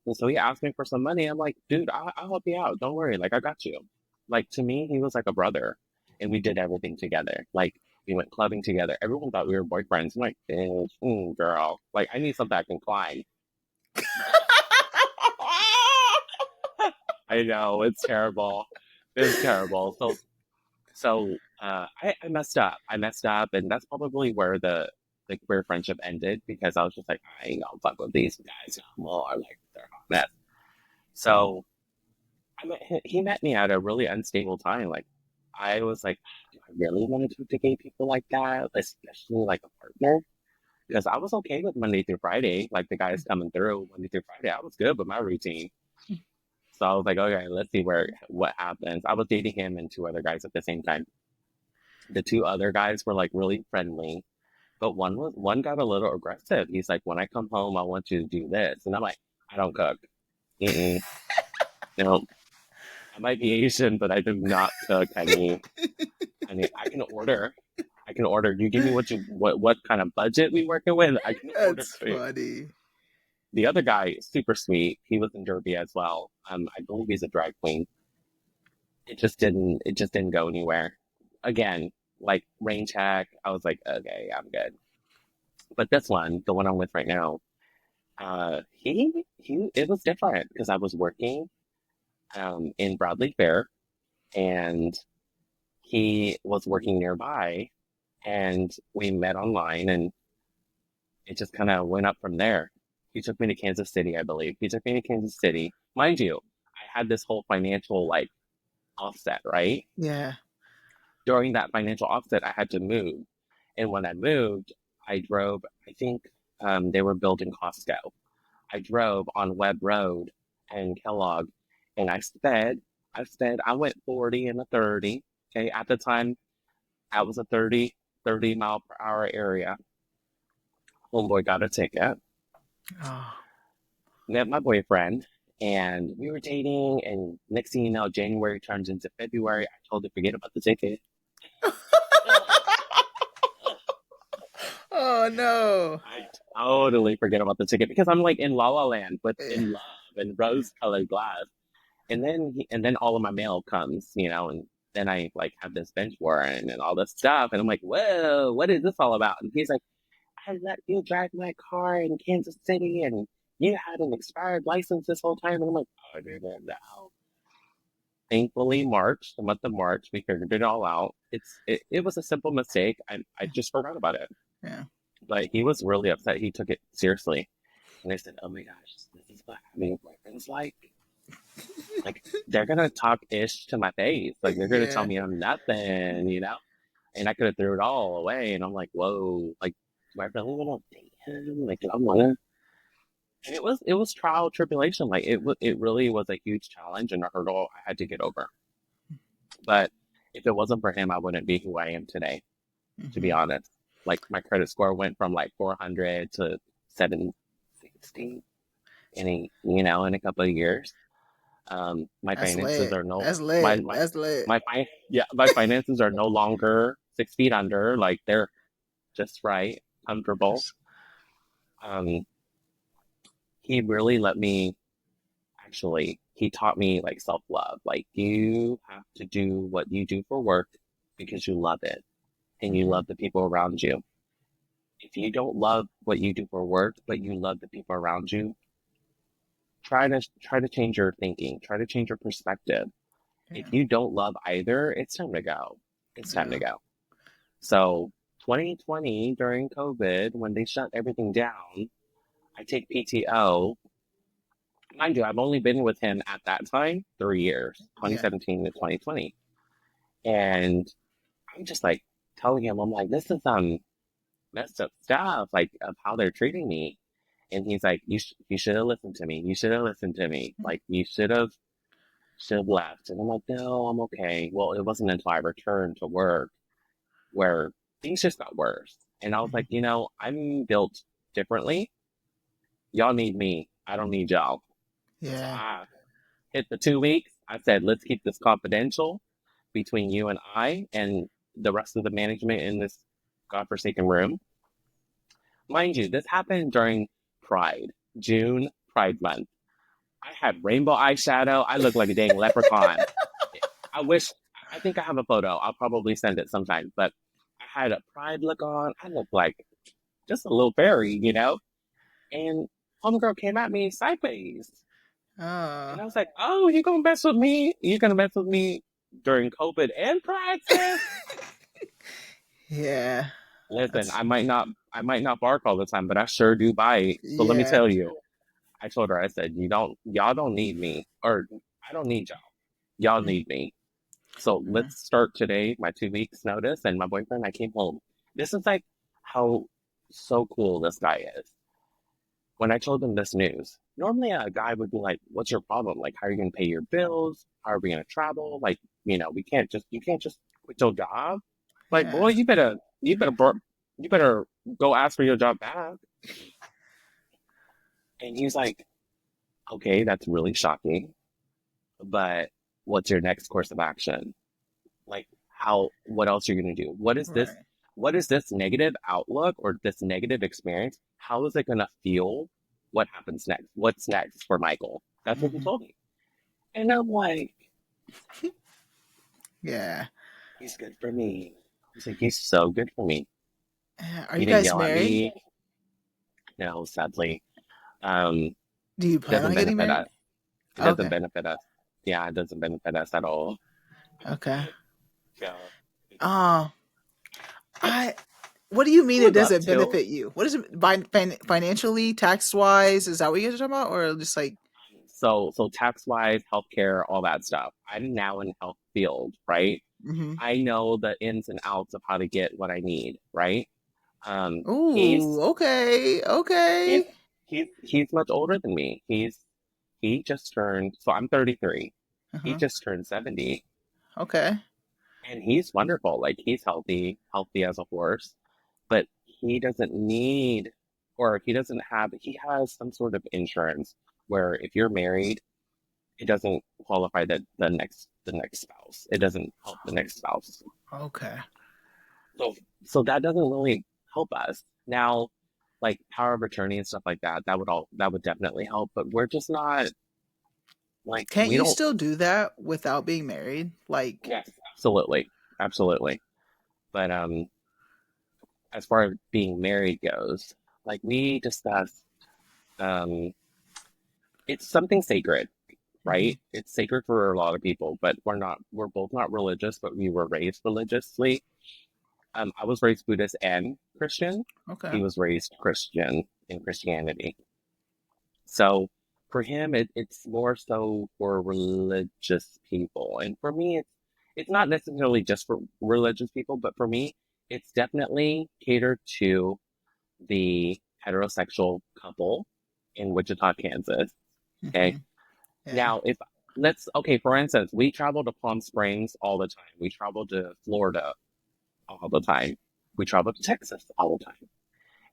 And so he asked me for some money. I'm like, dude, I'll help you out. Don't worry. Like, I got you. Like, to me, he was like a brother. And we did everything together. Like, we went clubbing together. Everyone thought we were boyfriends. I'm like, girl. Like, I need something I can climb. I know. It's terrible. It's terrible. So I messed up. I messed up. And that's probably where the queer friendship ended because I was just like, I ain't gonna fuck with these guys no more. Like, they're a hot mess. So he met me at a really unstable time. Like, I was like, do I really want to talk to gay people like that, especially like a partner? Because I was okay with Monday through Friday, like the guys coming through Monday through Friday. I was good with my routine. So I was like, okay, let's see what happens. I was dating him and two other guys at the same time. The two other guys were like really friendly, but one got a little aggressive. He's like, when I come home, I want you to do this, and I'm like, I don't cook. Mm-mm. No, I might be Asian, but I do not cook, honey. I mean, I can order. I can order. You give me what kind of budget we working with. I can order That's food. funny. The other guy, super sweet. He was in Derby as well. I believe he's a drag queen. It just didn't go anywhere. Again, like rain check, I was like, okay, I'm good. But this one, the one I'm with right now, it was different because I was working in Bradley Fair, and he was working nearby, and we met online, and it just kind of went up from there. He took me to Kansas City, I believe. He took me to Kansas City. Mind you, I had this whole financial like offset, right? Yeah. During that financial offset, I had to move. And when I moved, I drove, I think they were building Costco. I drove on Webb Road and Kellogg, and I went 40 and a 30. Okay. At the time, I was a 30 mile per hour area. Homeboy got a ticket. Oh. Met my boyfriend, and we were dating. And next thing you know, January turns into February. I told him forget about the ticket. Oh no. I totally forget about the ticket because I'm like in La La Land with Yeah. in love and rose-colored glass. And then all of my mail comes, and then I like have this bench warrant and all this stuff, and I'm like, whoa, what is this all about? And he's like, I let you drive my car in Kansas City, and you had an expired license this whole time. And I'm like, oh, I didn't know. Thankfully, the month of March, we figured it all out. It was a simple mistake. I just forgot about it. Yeah. But he was really upset. He took it seriously. And I said, oh my gosh, this is what having a boyfriend's like. Like, they're going to talk ish to my face. Like, they're going to tell Yeah. me I'm nothing. And I could have threw it all away. And I'm like, whoa, like, do I really want to date him? Like, do I want to? And it was trial tribulation. Like, it really was a huge challenge and a hurdle I had to get over. But if it wasn't for him, I wouldn't be who I am today, to be Mm-hmm. honest. Like, my credit score went from like 400 to 760 in a couple of years. My That's finances lit. are no That's my lit. my That's lit. my finances are no longer 6 feet under. Like, they're just right, comfortable. Um, he really let me. Actually, he taught me like self love. Like, you have to do what you do for work because you love it and you Mm-hmm. love the people around you. If you don't love what you do for work, but you love the people around you, try to change your thinking. Try to change your perspective. If Yeah. you don't love either, it's time to go. It's time to Yeah. go. So 2020 during COVID, when they shut everything down, I take PTO. Mind you, I've only been with him at that time 3 years, Yeah. 2017 to 2020. And I'm just like telling him, I'm like, this is messed up stuff, like of how they're treating me. And he's like, you should have listened to me. You should have listened to me. Like, you should have left. And I'm like, no, I'm okay. Well, it wasn't until I returned to work where things just got worse. And I was like, Mm-hmm. I'm built differently. Y'all need me. I don't need y'all. So Yeah. I hit the 2 weeks. I said, let's keep this confidential between you and the rest of the management in this godforsaken room. Mind you, this happened during Pride, June, Pride Month. I had rainbow eyeshadow. I looked like a dang leprechaun. I wish, I think I have a photo. I'll probably send it sometime. But I had a pride look on. I looked like just a little fairy. And homegirl came at me sideways. And Oh. I was like, oh, you gonna mess with me? You gonna mess with me during COVID and Pride, sis? Yeah. Listen, That's I might not bark all the time, but I sure do bite. So let me yeah. tell you, I told her, I said, y'all don't need me, or I don't need y'all. Y'all need me. So Yeah. let's start today, my 2 weeks notice, and my boyfriend, I came home. This is like how so cool this guy is. When I told him this news, normally a guy would be like, what's your problem? Like, how are you going to pay your bills? How are we going to travel? Like, you can't just quit your job. Like, Yeah. boy, you better go ask for your job back. And he's like, okay, that's really shocking, but what's your next course of action? Like, what else are you going to do? Right. What is this negative outlook or this negative experience? How is it going to feel what happens next? What's next for Michael? That's what he Hmm. told me. And I'm like, Yeah. he's good for me. He's like, he's so good for me. Are He you didn't guys yell at married? me. No, sadly. Um, Do you it plan doesn't on getting benefit married? us. It doesn't Okay. benefit us. Yeah, it doesn't benefit us at all. Okay. Yeah. Uh, I. What do you I mean it would love doesn't to. benefit you? What is it financially, tax wise? Is that what you guys are talking about, or just like? So tax wise, healthcare, all that stuff. I'm now in health field, right? Hmm. I know the ins and outs of how to get what I need, right? He's Ooh. Okay. he's Okay. he's much older than me. He just turned, so I'm 33. Uh He huh. just turned 70, Okay. and he's wonderful. Like he's healthy as a horse, but he doesn't need, or he doesn't have, he has some sort of insurance where if you're married, it doesn't qualify the next spouse. It doesn't help the next spouse. Okay. So so that doesn't really help us. Now, like power of attorney and stuff like that, that would definitely help, but we're just not like Can't we you don't. still do that without being married? Like. Yes, absolutely. Absolutely. But as far as being married goes, like we discussed, um it's something sacred, Hmm. right? It's sacred for a lot of people, but we're both not religious, but we were raised religiously. I was raised Buddhist and Christian. Okay. He was raised Christian in Christianity. So for him, it's more so for religious people. And for me, it's not necessarily just for religious people, but for me, it's definitely catered to the heterosexual couple in Wichita, Kansas. Okay. Hmm. Yeah. Now, if let's, okay, for instance, we travel to Palm Springs all the time. We travel to Florida all the time. We travel to Texas all the time.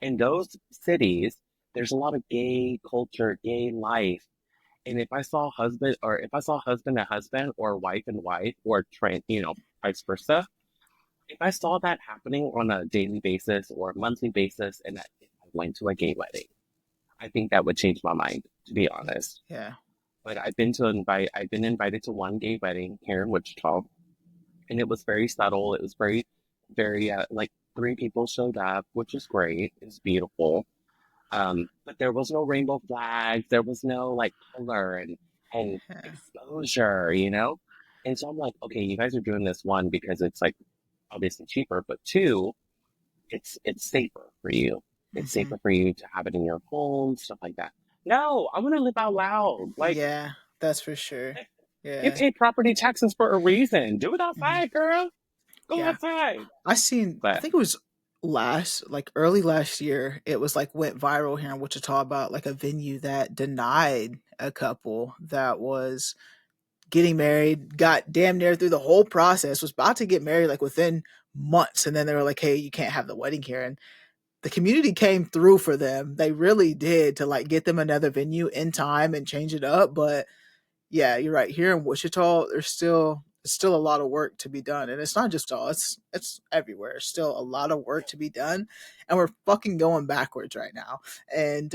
In those cities, there's a lot of gay culture, gay life. And if I saw husband and husband or wife and wife or vice versa, if I saw that happening on a daily basis or a monthly basis and if I went to a gay wedding, I think that would change my mind, to be honest. Yeah. But I've been invited to one gay wedding here in Wichita, and it was very subtle. It was very like three people showed up, which is great. It's beautiful. But there was no rainbow flags. There was no like color and Yeah. exposure, you know? And so I'm like, okay, you guys are doing this one because it's like obviously cheaper, but two, it's safer for you. It's Hmm. safer for you to have it in your home, stuff like that. No, I want to live out loud. Like Yeah. That's for sure. you Yeah. pay property taxes for a reason. Do it Hmm. outside, girl. Go Yeah. outside. I But think it was early last year, it was like went viral here in Wichita about like a venue that denied a couple that was getting married, got damn near through the whole process, was about to get married like within months. And then they were like, hey, you can't have the wedding here. And the community came through for them. They really did to like get them another venue in time and change it up. But yeah, you're right. Here in Wichita, there's still a lot of work to be done, and it's not just all. It's everywhere. There's still a lot of work to be done, and we're fucking going backwards right now. And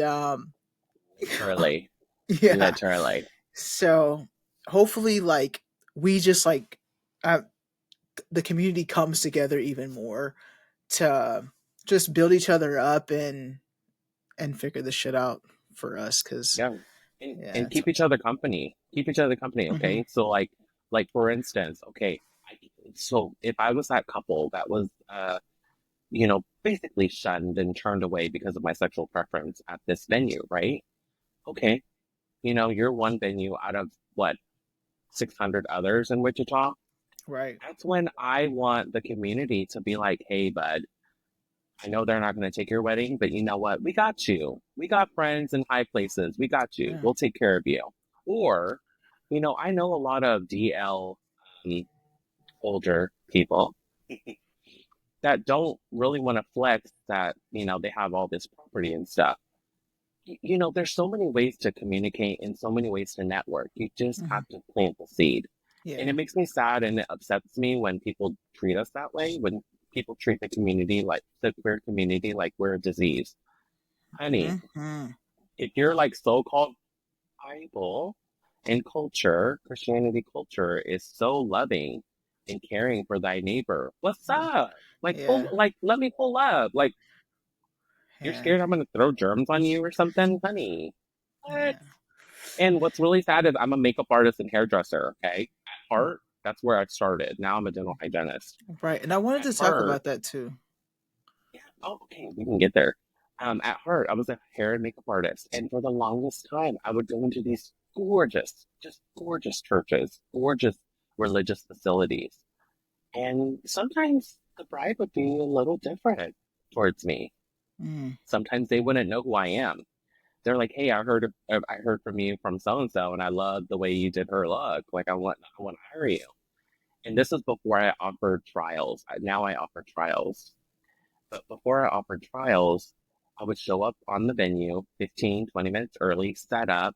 literally, yeah, literally. so hopefully, like we just like uh, the community comes together even more to just build each other up and figure this shit out for us. Because Yeah. yeah, And it's keep each other company. Keep each other company, hmm okay? So like for instance, okay, so if I was that couple that was basically shunned and turned away because of my sexual preference at this venue, right? Okay. You're one venue out of what, 600 others in Wichita? right. That's when I want the community to be like, hey, bud, I know they're not going to take your wedding, but you know what? We got you. We got friends in high places. We got you. Yeah. We'll take care of you. Or, I know a lot of DL um, older people that don't really want to flex that, they have all this property and stuff. There's so many ways to communicate and so many ways to network. You just Hmm. have to plant the seed. And it Yeah. makes me sad and it upsets me when people treat us that way, when people treat the queer community like we're a disease. Honey, Hmm. if you're like so-called Bible and culture, Christianity culture is so loving and caring for thy neighbor. What's Yeah. up? Yeah. Let me pull up. Like, you're Yeah. scared I'm gonna throw germs on you or something, honey? What? Yeah. And what's really sad is I'm a makeup artist and hairdresser. Okay, at heart, that's where I started. Now I'm a dental hygienist. Right. And I wanted At to talk heart, about that too. yeah. Oh, okay, we can get there. At heart, I was a hair and makeup artist, and for the longest time, I would go into these gorgeous, just gorgeous churches, gorgeous religious facilities, and sometimes the bride would be a little different towards me. Mm. Sometimes they wouldn't know who I am. They're like, "Hey, I heard from you from so and so, and I love the way you did her look. Like, I want to hire you." And this is before I offered trials. Now I offer trials. But before I offered trials, I would show up on the venue 15, 20 minutes early, set up,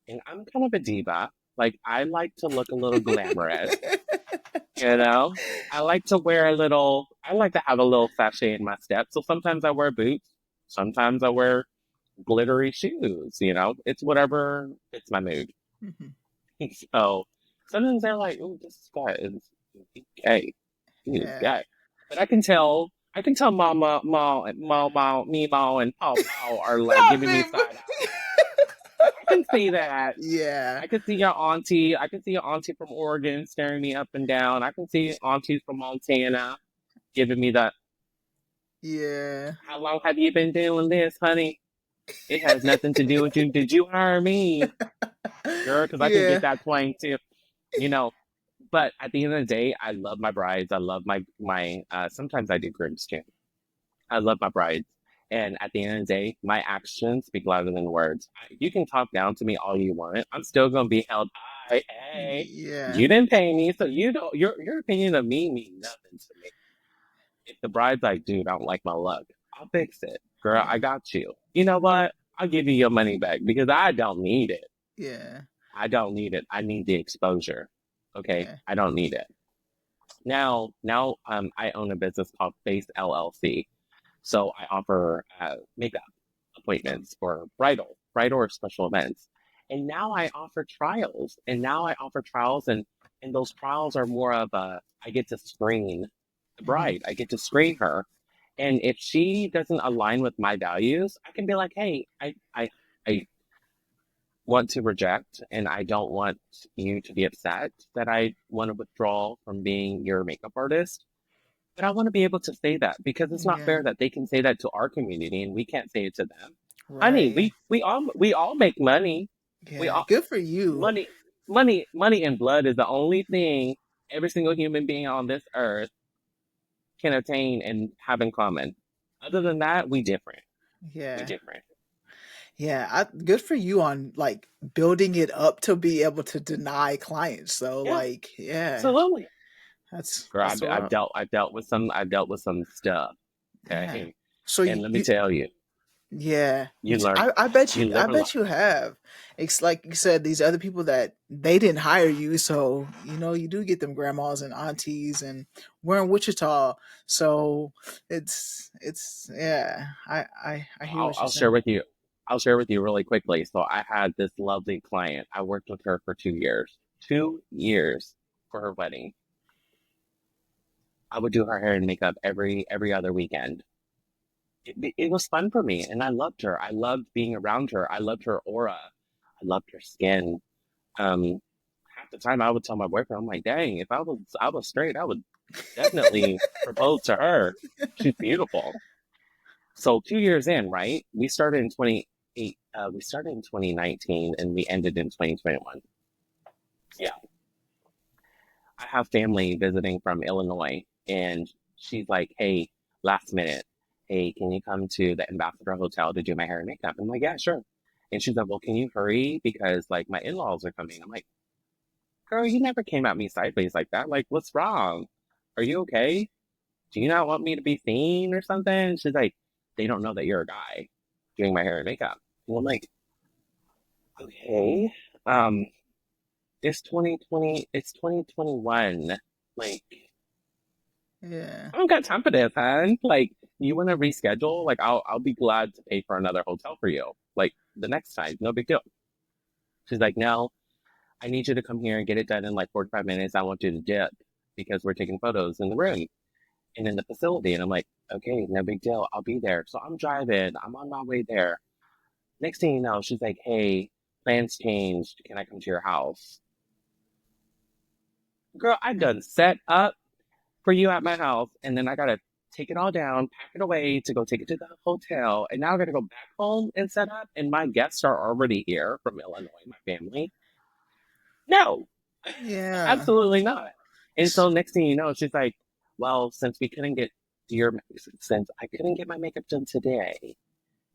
and I'm kind of a diva. Like, I like to look a little glamorous, you know? I like to have a little sachet in my step. So sometimes I wear boots, sometimes I wear glittery shoes, you know? It's whatever fits my mood. Mhm. So sometimes they're like, "Oh, this guy is gay. He is Yeah. gay." But I can tell Mama, Ma, me, Ma, and Paw Paw are like Stop giving me it. side eye. I can see that. Yeah. I can see your auntie. I can see your auntie from Oregon staring me up and down. I can see aunties from Montana giving me that. Yeah. How long have you been doing this, honey? It has nothing to do with you. Did you hire me, girl? Because I can get Yeah. that twang too. You know, but at the end of the day, I love my brides. I love sometimes I do grooms too. I love my brides. And at the end of the day, my actions speak louder than words. You can talk down to me all you want. I'm still gonna be held high. Hey, Yeah. you didn't pay me, so you don't your opinion of me means nothing to me. If the bride's like, dude, I don't like my luck, I'll fix it. Girl, I Yeah. got you. You know what? I'll give you your money back because I don't need it. Yeah. I don't need it. I need the exposure. Okay? Yeah. I don't need it. Now, I own a business called FACE LLC. So I offer makeup appointments for bridal or special events. And now I offer trials. And now I offer trials, and those trials are more of I get to screen the Hmm. bride. I get to screen her. And if she doesn't align with my values, I can be like, hey, I want to reject, and I don't want you to be upset that I want to withdraw from being your makeup artist. But I want to be able to say that because it's not Yeah. fair that they can say that to our community and we can't say it to them. Honey, Right. we all make money. We Yeah. all Good for you. money money and blood is the only thing every single human being on this earth can attain and have in common. Other than that, we different. We Yeah. different. Yeah. Good for you on like building it up to be able to deny clients. So Yeah, like, yeah, absolutely. Girl, that's what. I've dealt with some stuff. Yeah. Okay, So and let me tell you, yeah, you learn, you, you I live and learn. bet you have. It's like you said, these other people that they didn't hire you, so you do get them grandmas and aunties, and we're in Wichita, so yeah. I hear what you're I'll share saying. with you. I'll share with you really quickly. So I had this lovely client. I worked with her for 2 years. 2 years for her wedding. I would do her hair and makeup every other weekend. It was fun for me, and I loved her. I loved being around her. I loved her aura. I loved her skin. Um, Half the time I would tell my boyfriend, I'm like, dang, if I was straight, I would definitely propose to her. She's beautiful. So 2 years in, right? We started in 2019 and we ended in 2021. Yeah. I have family visiting from Illinois and she's like, hey, last minute, hey, can you come to the Ambassador Hotel to do my hair and makeup? I'm like, yeah, sure. And she's like, well, can you hurry? Because like my in-laws are coming. I'm like, girl, you never came at me sideways like that. Like, what's wrong? Are you okay? Do you not want me to be seen or something? She's like, they don't know that you're a guy doing my hair and makeup. And I'm like, okay. Um, it's 2021. Like, Yeah, I don't got time for this, huh? Like, you want to reschedule? Like, I'll be glad to pay for another hotel for you. Like the next time, no big deal. She's like, no, I need you to come here and get it done in like 45 minutes. I want you to dip because we're taking photos in the room and in the facility. And I'm like, okay, no big deal. I'll be there. So I'm driving. I'm on my way there. Next thing you know, she's like, hey, plans changed. Can I come to your house? Girl, I done set up for you at my house, and then I gotta take it all down, pack it away to go take it to the hotel, and now I gotta go back home and set up, and my guests are already here from Illinois, my family. No, Yeah. absolutely not. And so next thing you know, she's like, well, since I couldn't get my makeup done today,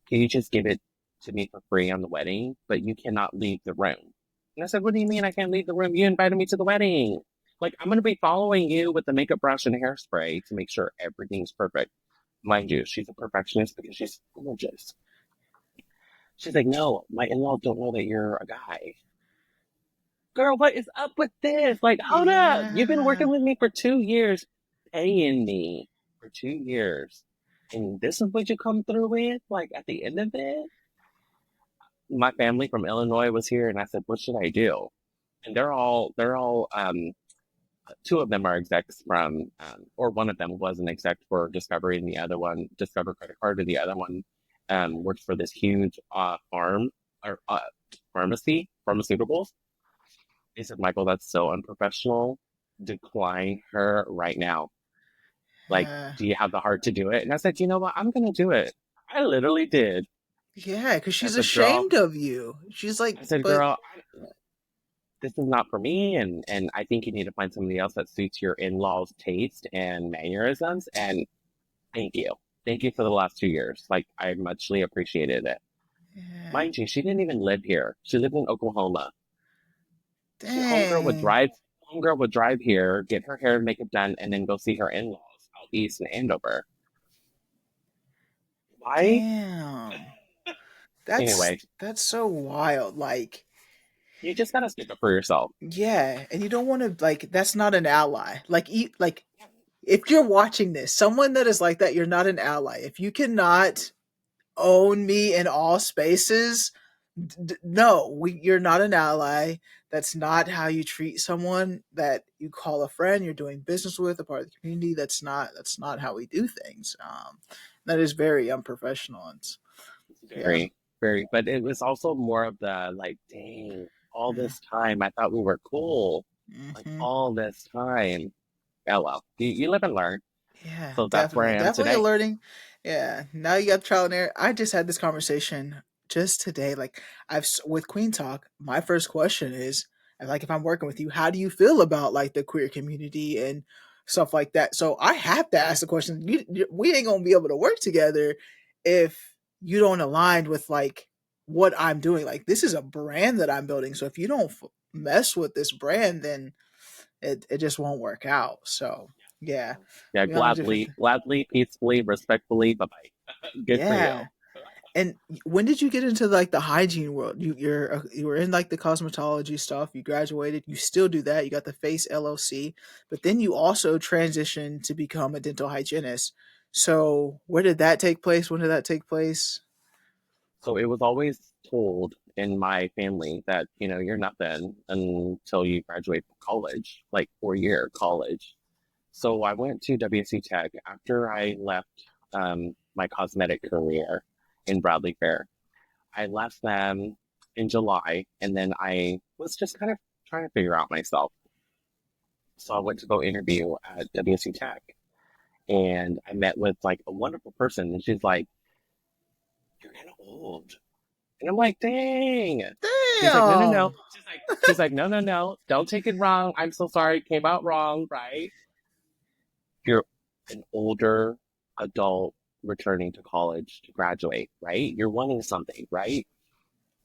can you just give it to me for free on the wedding? But you cannot leave the room. And I said, what do you mean I can't leave the room? You invited me to the wedding. Like, I'm going to be following you with the makeup brush and hairspray to make sure everything's perfect. Mind you, she's a perfectionist because she's gorgeous. She's like, no, my in-laws don't know that you're a guy. Girl, what is up with this? Like, hold up. You've been Yeah. working with me for 2 years, paying me for 2 years. And this is what you come through with? Like, at the end of it? My family from Illinois was here, and I said, "What should I do?" And they're all. Two of them are execs from, or one of them was an exec for Discovery, and the other one, Discover Credit Card, and the other one works for this huge farm or pharmaceuticals. They said, "Michael, that's so unprofessional. Decline her right now. Like, Yeah. do you have the heart to do it?" And I said, "You know what? I'm gonna do it." I literally did. Yeah, because I she's said, "Girl," ashamed of you. She's like, I said, but "Girl, this is not for me, and I think you need to find somebody else that suits your in-laws' taste and mannerisms." And thank you. Thank you for the last 2 years. Like, I muchly appreciated it. yeah. Mind you, she didn't even live here. She lived in Oklahoma. She Dang. homegirl would drive here, get her hair and makeup done, and then go see her in-laws out east in Andover. Why? Damn. That's Anyway, that's so wild. Like, you just gotta stick up for yourself. yeah, and you don't want to like that's not an ally. Like if you're watching this, someone that is like that, you're not an ally. If you cannot own me in all spaces, no, you're not an ally. That's not how you treat someone that you call a friend, you're doing business with, a part of the community. That's not how we do things. That is very unprofessional. And yeah, Very, very. But it was also more of the like, dang, all yeah. this time I thought we were cool. Like Hmm. all this time. Oh well, you live and learn. Yeah, So that's where I definitely. am Definitely today. alerting. Yeah. Now you got trial and error. I just had this conversation just today. Like with Queen Talk, my first question is like if I'm working with you, how do you feel about like the queer community and stuff like that? So I have to ask the question. We ain't gonna be able to work together if you don't align with like what I'm doing. Like this is a brand that I'm building. So if you don't mess with this brand, then it just won't work out. So yeah, Yeah, we on a different. gladly, peacefully, respectfully. Bye bye. Good for you. Yeah. And when did you get into like the hygiene world? You were in like the cosmetology stuff. You graduated. You still do that. You got the FACE LLC, but then you also transitioned to become a dental hygienist. So where did that take place? When did that take place? So it was always told in my family that, you're nothing until you graduate from college, like 4-year college. So I went to WC Tech after I left my cosmetic career in Bradley Fair. I left them in July, and then I was just kind of trying to figure out myself. So I went to go interview at WC Tech, and I met with like a wonderful person, and she's like, "You're kind of old," and I'm like, "Dang." She's like, "No, no, no." Damn. She's like, "No, no, no. Don't take it wrong. I'm so sorry. It came out wrong, right? You're an older adult returning to college to graduate, right? You're wanting something, right?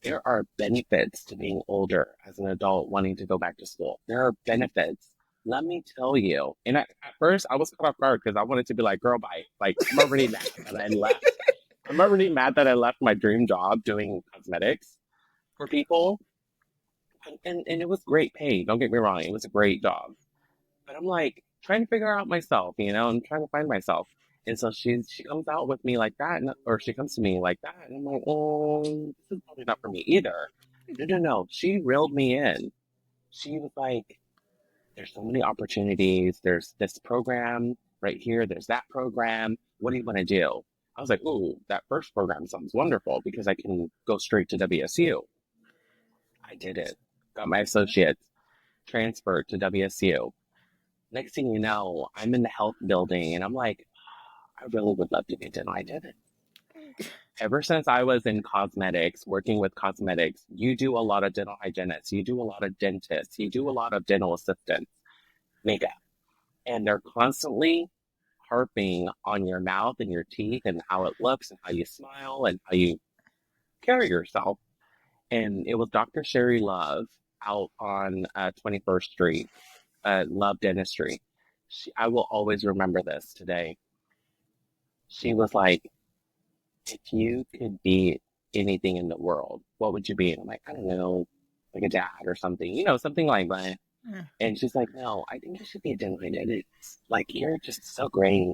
There are benefits to being older as an adult wanting to go back to school. There are benefits. Let me tell you." And at first, I was caught off guard because I wanted to be like, "Girl, bye." Like, I'm already mad that I left. I'm already mad that I left my dream job doing cosmetics for people. And it was great pay. Don't get me wrong. It was a great job. But I'm like trying to figure out myself, and trying to find myself. And so she comes out with me like that, or she comes to me like that, and I'm like, oh, this is probably not for me either. No, no, no. She reeled me in. She was like, there's so many opportunities. There's this program right here. There's that program. What do you want to do? I was like, ooh, that first program sounds wonderful because I can go straight to WSU. I did it. Got my associates, transferred to WSU. Next thing you know, I'm in the health building and I'm like, I really would love to be a dental hygienist. Ever since I was in cosmetics, working with cosmetics, you do a lot of dental hygienists, you do a lot of dentists, you do a lot of dental assistants, makeup, and they're constantly harping on your mouth and your teeth and how it looks and how you smile and how you carry yourself. And it was Dr. Sherry Love out on 21st Street, Love Dentistry. I will always remember this today. She was like, if you could be anything in the world, what would you be? And I'm like, I don't know, like a dad or something, something like that. Yeah. And she's like, no, I think you should be a dental hygienist. Like, you're just so great.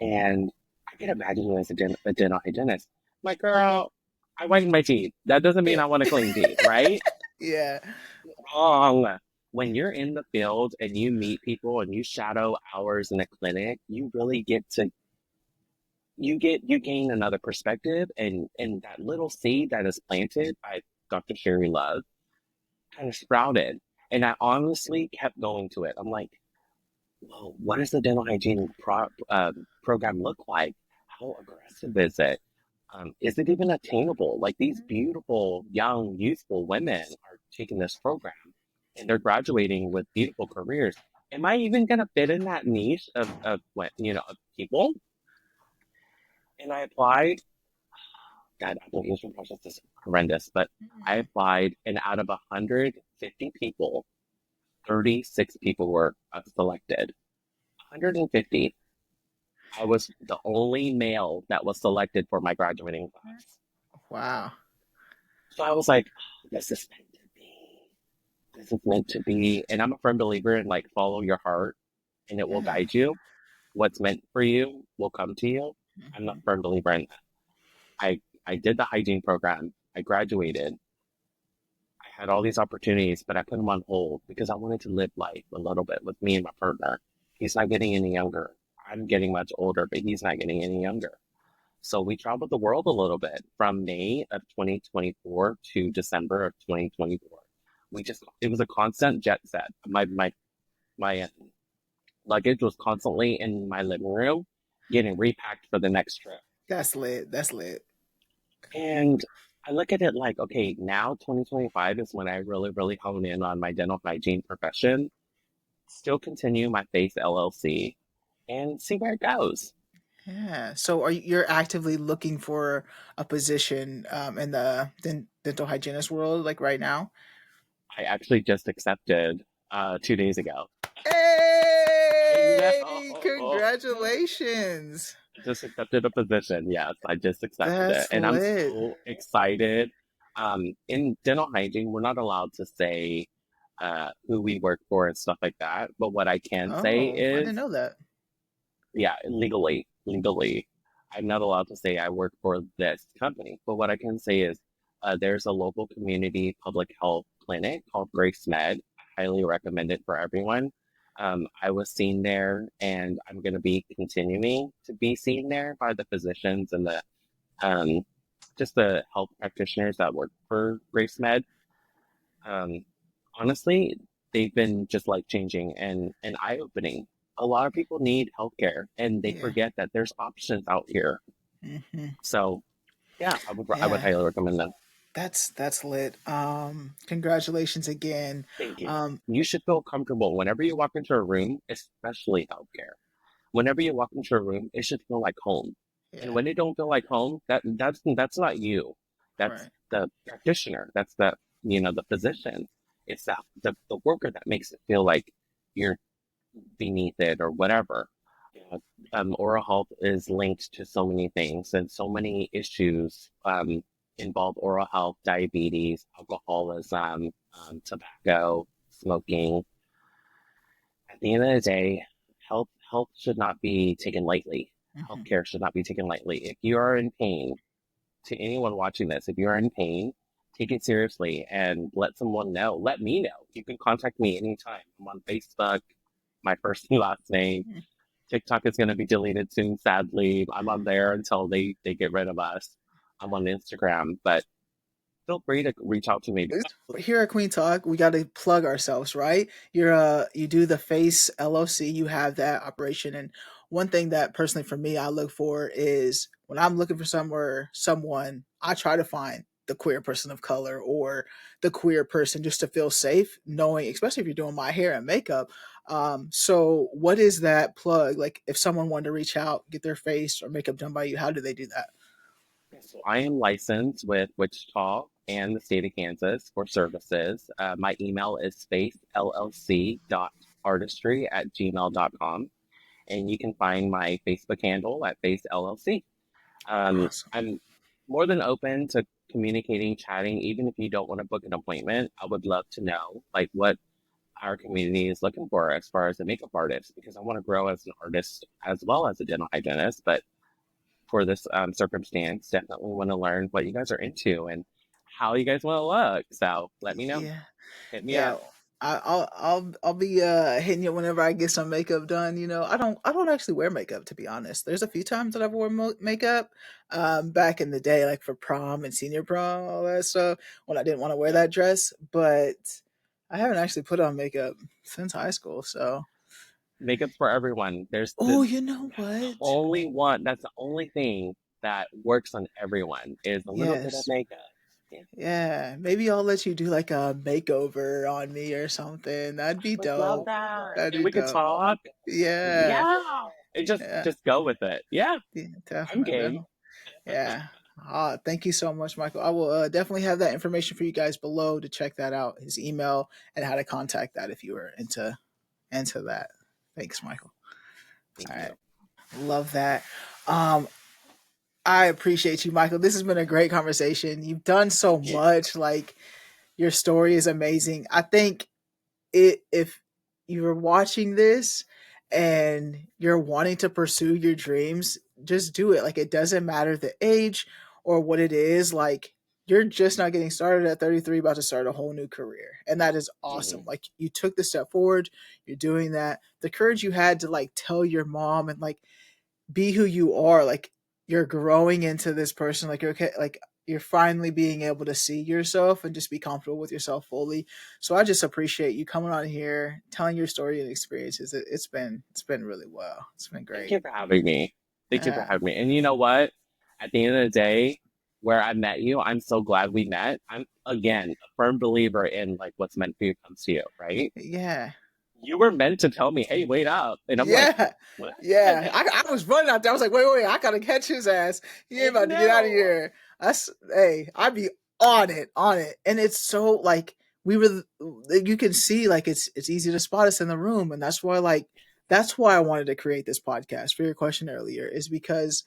And I can imagine you as a dental hygienist. I'm like, girl, I whiten my teeth. That doesn't mean Yeah. I want to clean teeth, right? Yeah. Wrong. When you're in the field and you meet people and you shadow hours in a clinic, you really get to you gain another perspective, and that little seed that is planted by Dr. Sherry Love kind of sprouted. And I honestly kept going to it. I'm like, well, what does the dental hygiene program look like? How aggressive is it? Is it even attainable? Like these beautiful, young, youthful women are taking this program and they're graduating with beautiful careers. Am I even going to fit in that niche of what, of people? And I applied. God, application process is horrendous, but I applied, and out of 150 people, 36 people were selected. 150. I was the only male that was selected for my graduating class. Wow. So I was like, oh, this is meant to be. This is meant to be. And I'm a firm believer in like follow your heart and it will Yeah. guide you. What's meant for you will come to you. I'm not Mhm. a firm believer in that. I did the hygiene program. I graduated. I had all these opportunities, but I put them on hold because I wanted to live life a little bit with me and my partner. He's not getting any younger. I'm getting much older, but he's not getting any younger. So we traveled the world a little bit from May of 2024 to December of 2024. It was a constant jet set. My luggage was constantly in my living room getting repacked for the next trip. That's lit. That's lit. And I look at it like, okay, now 2025 is when I really, really hone in on my dental hygiene profession, still continue my FACE LLC and see where it goes. Yeah. So you're actively looking for a position in the dental hygienist world like right now? I actually just accepted 2 days ago. I Hey! know. Congratulations. I just accepted a position. Yes, I just accepted it. That's And I'm lit. so excited. In dental hygiene, we're not allowed to say who we work for and stuff like that. But what I can say Oh, I didn't is, know that. yeah, legally, I'm not allowed to say I work for this company. But what I can say is, there's a local community public health clinic called Grace Med. I highly recommend it for everyone. I was seen there, and I'm going to be continuing to be seen there by the physicians and the um, just the health practitioners that work for Grace Med. Um, Honestly, they've been just life changing and eye opening. A lot of people need healthcare, and they Yeah. forget that there's options out here. Hmm. So yeah, I would Yeah. highly recommend them. That's lit. Congratulations again. Thank you. Um, You should feel comfortable whenever you walk into a room, especially healthcare. Whenever you walk into a room, it should feel like home. And yeah. when it don't feel like home, that's not you. That's Right. the practitioner. That's the physician. It's the worker that makes it feel like you're beneath it or whatever. Yeah. Oral health is linked to so many things and so many issues involve oral health, diabetes, alcoholism, tobacco, smoking. At the end of the day, health should not be taken lightly. Hmm. Healthcare should not be taken lightly. If you are in pain, to anyone watching this, if you are in pain, take it seriously and let someone know. Let me know. You can contact me anytime. I'm on Facebook, my first and last name. TikTok is going to be deleted soon, sadly. I'm on there until they get rid of us. I'm on Instagram, but feel free to reach out to me. Here at Kueen Talk, we got to plug ourselves, right? You do the FACE LLC, you have that operation, and one thing that personally for me I look for is when I'm looking for someone, I try to find the queer person of color or the queer person just to feel safe, knowing, especially if you're doing my hair and makeup. So what is that plug? Like if someone wanted to reach out, get their face or makeup done by you, how do they do that? So I am licensed with Wichita and the state of Kansas for services. My email is facellc.artistry@gmail.com. And you can find my Facebook handle at Face LLC. Awesome. I'm more than open to communicating, chatting, even if you don't want to book an appointment. I would love to know like what our community is looking for as far as a makeup artist, because I want to grow as an artist as well as a dental hygienist. But for this circumstance, definitely want to learn what you guys are into and how you guys want to look. So let me know. Yeah. Hit me Yeah, up. I'll be hitting you whenever I get some makeup done. I don't actually wear makeup, to be honest. There's a few times that I've worn makeup, back in the day, like for prom and senior prom, all that stuff, when I didn't want to wear that dress. But I haven't actually put on makeup since high school. So, Makeup's for everyone. oh, you know That's the what? only one. That's the only thing that works on everyone is a little bit of Yes. makeup. Yeah, Yeah, maybe I'll let you do like a makeover on me or something. That'd I be would love dope. that. That'd And be we could dope. talk. Yeah. Yeah. And just Yeah. just go with it. Yeah, Yeah, I'm definitely, game. definitely. Yeah. Thank you so much, Michael. I will definitely have that information for you guys below to check that out, his email and how to contact that if you were into that. Thanks, Michael. Thank All right. you. Love that. Um, I appreciate you, Michael. This has been a great conversation. You've done so Thank you. much. Like your story is amazing. I think if you're watching this and you're wanting to pursue your dreams, just do it. Like it doesn't matter the age or what it is. Like you're just not getting started at 33, about to start a whole new career. And that is awesome. Mhm. Like you took the step forward, you're doing that. The courage you had to like tell your mom and like be who you are, like you're growing into this person, like you're okay, like you're finally being able to see yourself and just be comfortable with yourself fully. So I just appreciate you coming on here, telling your story and experiences. It's been really well. It's been Thank great. you for having me. Thank you for Yeah. having me. And you know what? At the end of the day, where I met you, I'm so glad we met. I'm again a firm believer in like what's meant for you comes to you, right? Yeah. You were meant to tell me, hey, wait up. And I'm like, Yeah. what? Yeah. I was running out there. I was like, wait, I gotta catch his ass. He ain't I about to get out of know. here. That's hey, I'd be on it. And it's so like we were you can see like it's easy to spot us in the room. And that's why I wanted to create this podcast for your question earlier, is because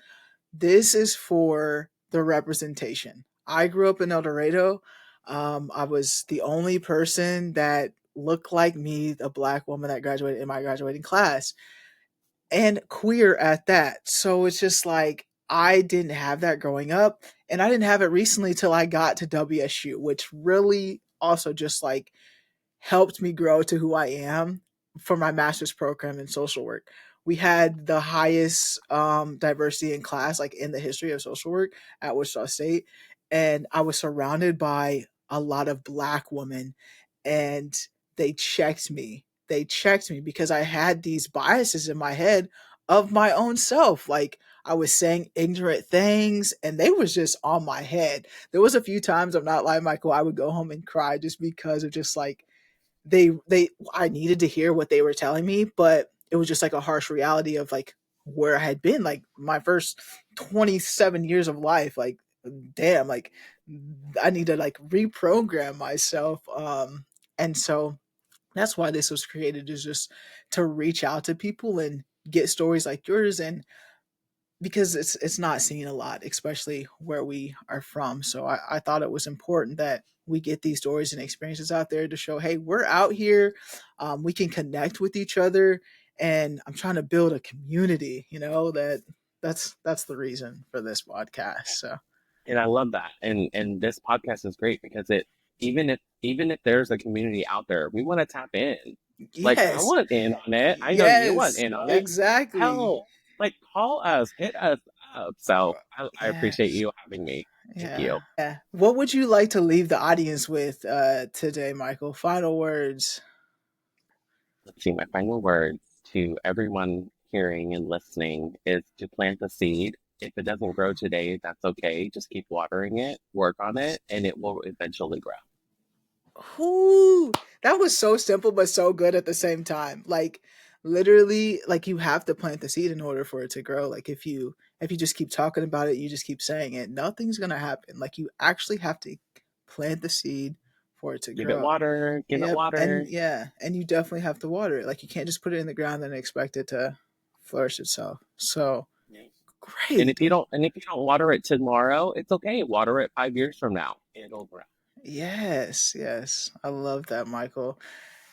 this is for the representation. I grew up in El Dorado. I was the only person that looked like me, a black woman that graduated in my graduating class, and queer at that. So it's just like I didn't have that growing up, and I didn't have it recently till I got to WSU, which really also just like helped me grow to who I am for my master's program in social work. We had the highest diversity in class, like in the history of social work at Wichita State. And I was surrounded by a lot of black women, and they checked me. They checked me because I had these biases in my head of my own self. Like I was saying ignorant things and they was just on my head. There was a few times, I'm not lying, Michael, I would go home and cry just because of just like they I needed to hear what they were telling me, but it was just like a harsh reality of like where I had been, like my first 27 years of life. Like damn, like I need to like reprogram myself. And so that's why this was created, is just to reach out to people and get stories like yours, and because it's not seen a lot, especially where we are from. So I thought it was important that we get these stories and experiences out there to show, hey, we're out here, we can connect with each other, and I'm trying to build a community, that that's the reason for this podcast. So And I love that. And this podcast is great because it even if there's a community out there, we want to tap in. Like I yes, want in on it. I know you want yes, in on it. exactly. Hell, like call us, hit us up. So I appreciate Yes. you having me. Thank Yeah. you. Yeah. What would you like to leave the audience with today, Michael? Final words. Let's see, my final words to everyone hearing and listening is to plant the seed. If it doesn't grow today, that's okay. Just keep watering it, work on it, and it will eventually grow. Ooh, that was so simple but so good at the same time. Like literally, like you have to plant the seed in order for it to grow. Like if you just keep talking about it, you just keep saying it, nothing's gonna happen. Like you actually have to plant the seed for it to Give it grow. water, give it Yep, and water. yeah, and you definitely have to water it. Like you can't just put it in the ground and expect it to flourish itself. So great. And if you don't water it tomorrow, it's okay. Water it 5 years from now. It'll grow. Yes, yes. I love that, Michael.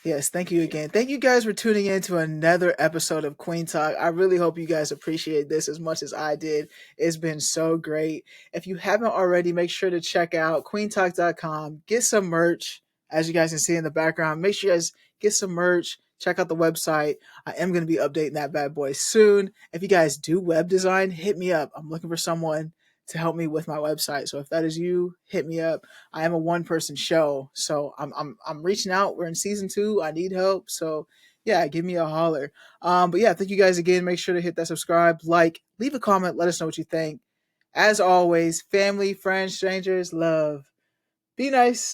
Yes, thank you again. Thank you guys for tuning in to another episode of Kueen Talk. I really hope you guys appreciate this as much as I did. It's been so great. If you haven't already, make sure to check out queentalk.com. Get some merch, as you guys can see in the background. Make sure you guys get some merch. Check out the website. I am going to be updating that bad boy soon. If you guys do web design, hit me up. I'm looking for someone to help me with my website. So if that is you, hit me up. I am a one person show, so I'm reaching out. We're in season 2. I need help, so yeah, give me a holler. But yeah, thank you guys again. Make sure to hit that subscribe, like, leave a comment, let us know what you think. As always, family, friends, strangers, love. Be nice.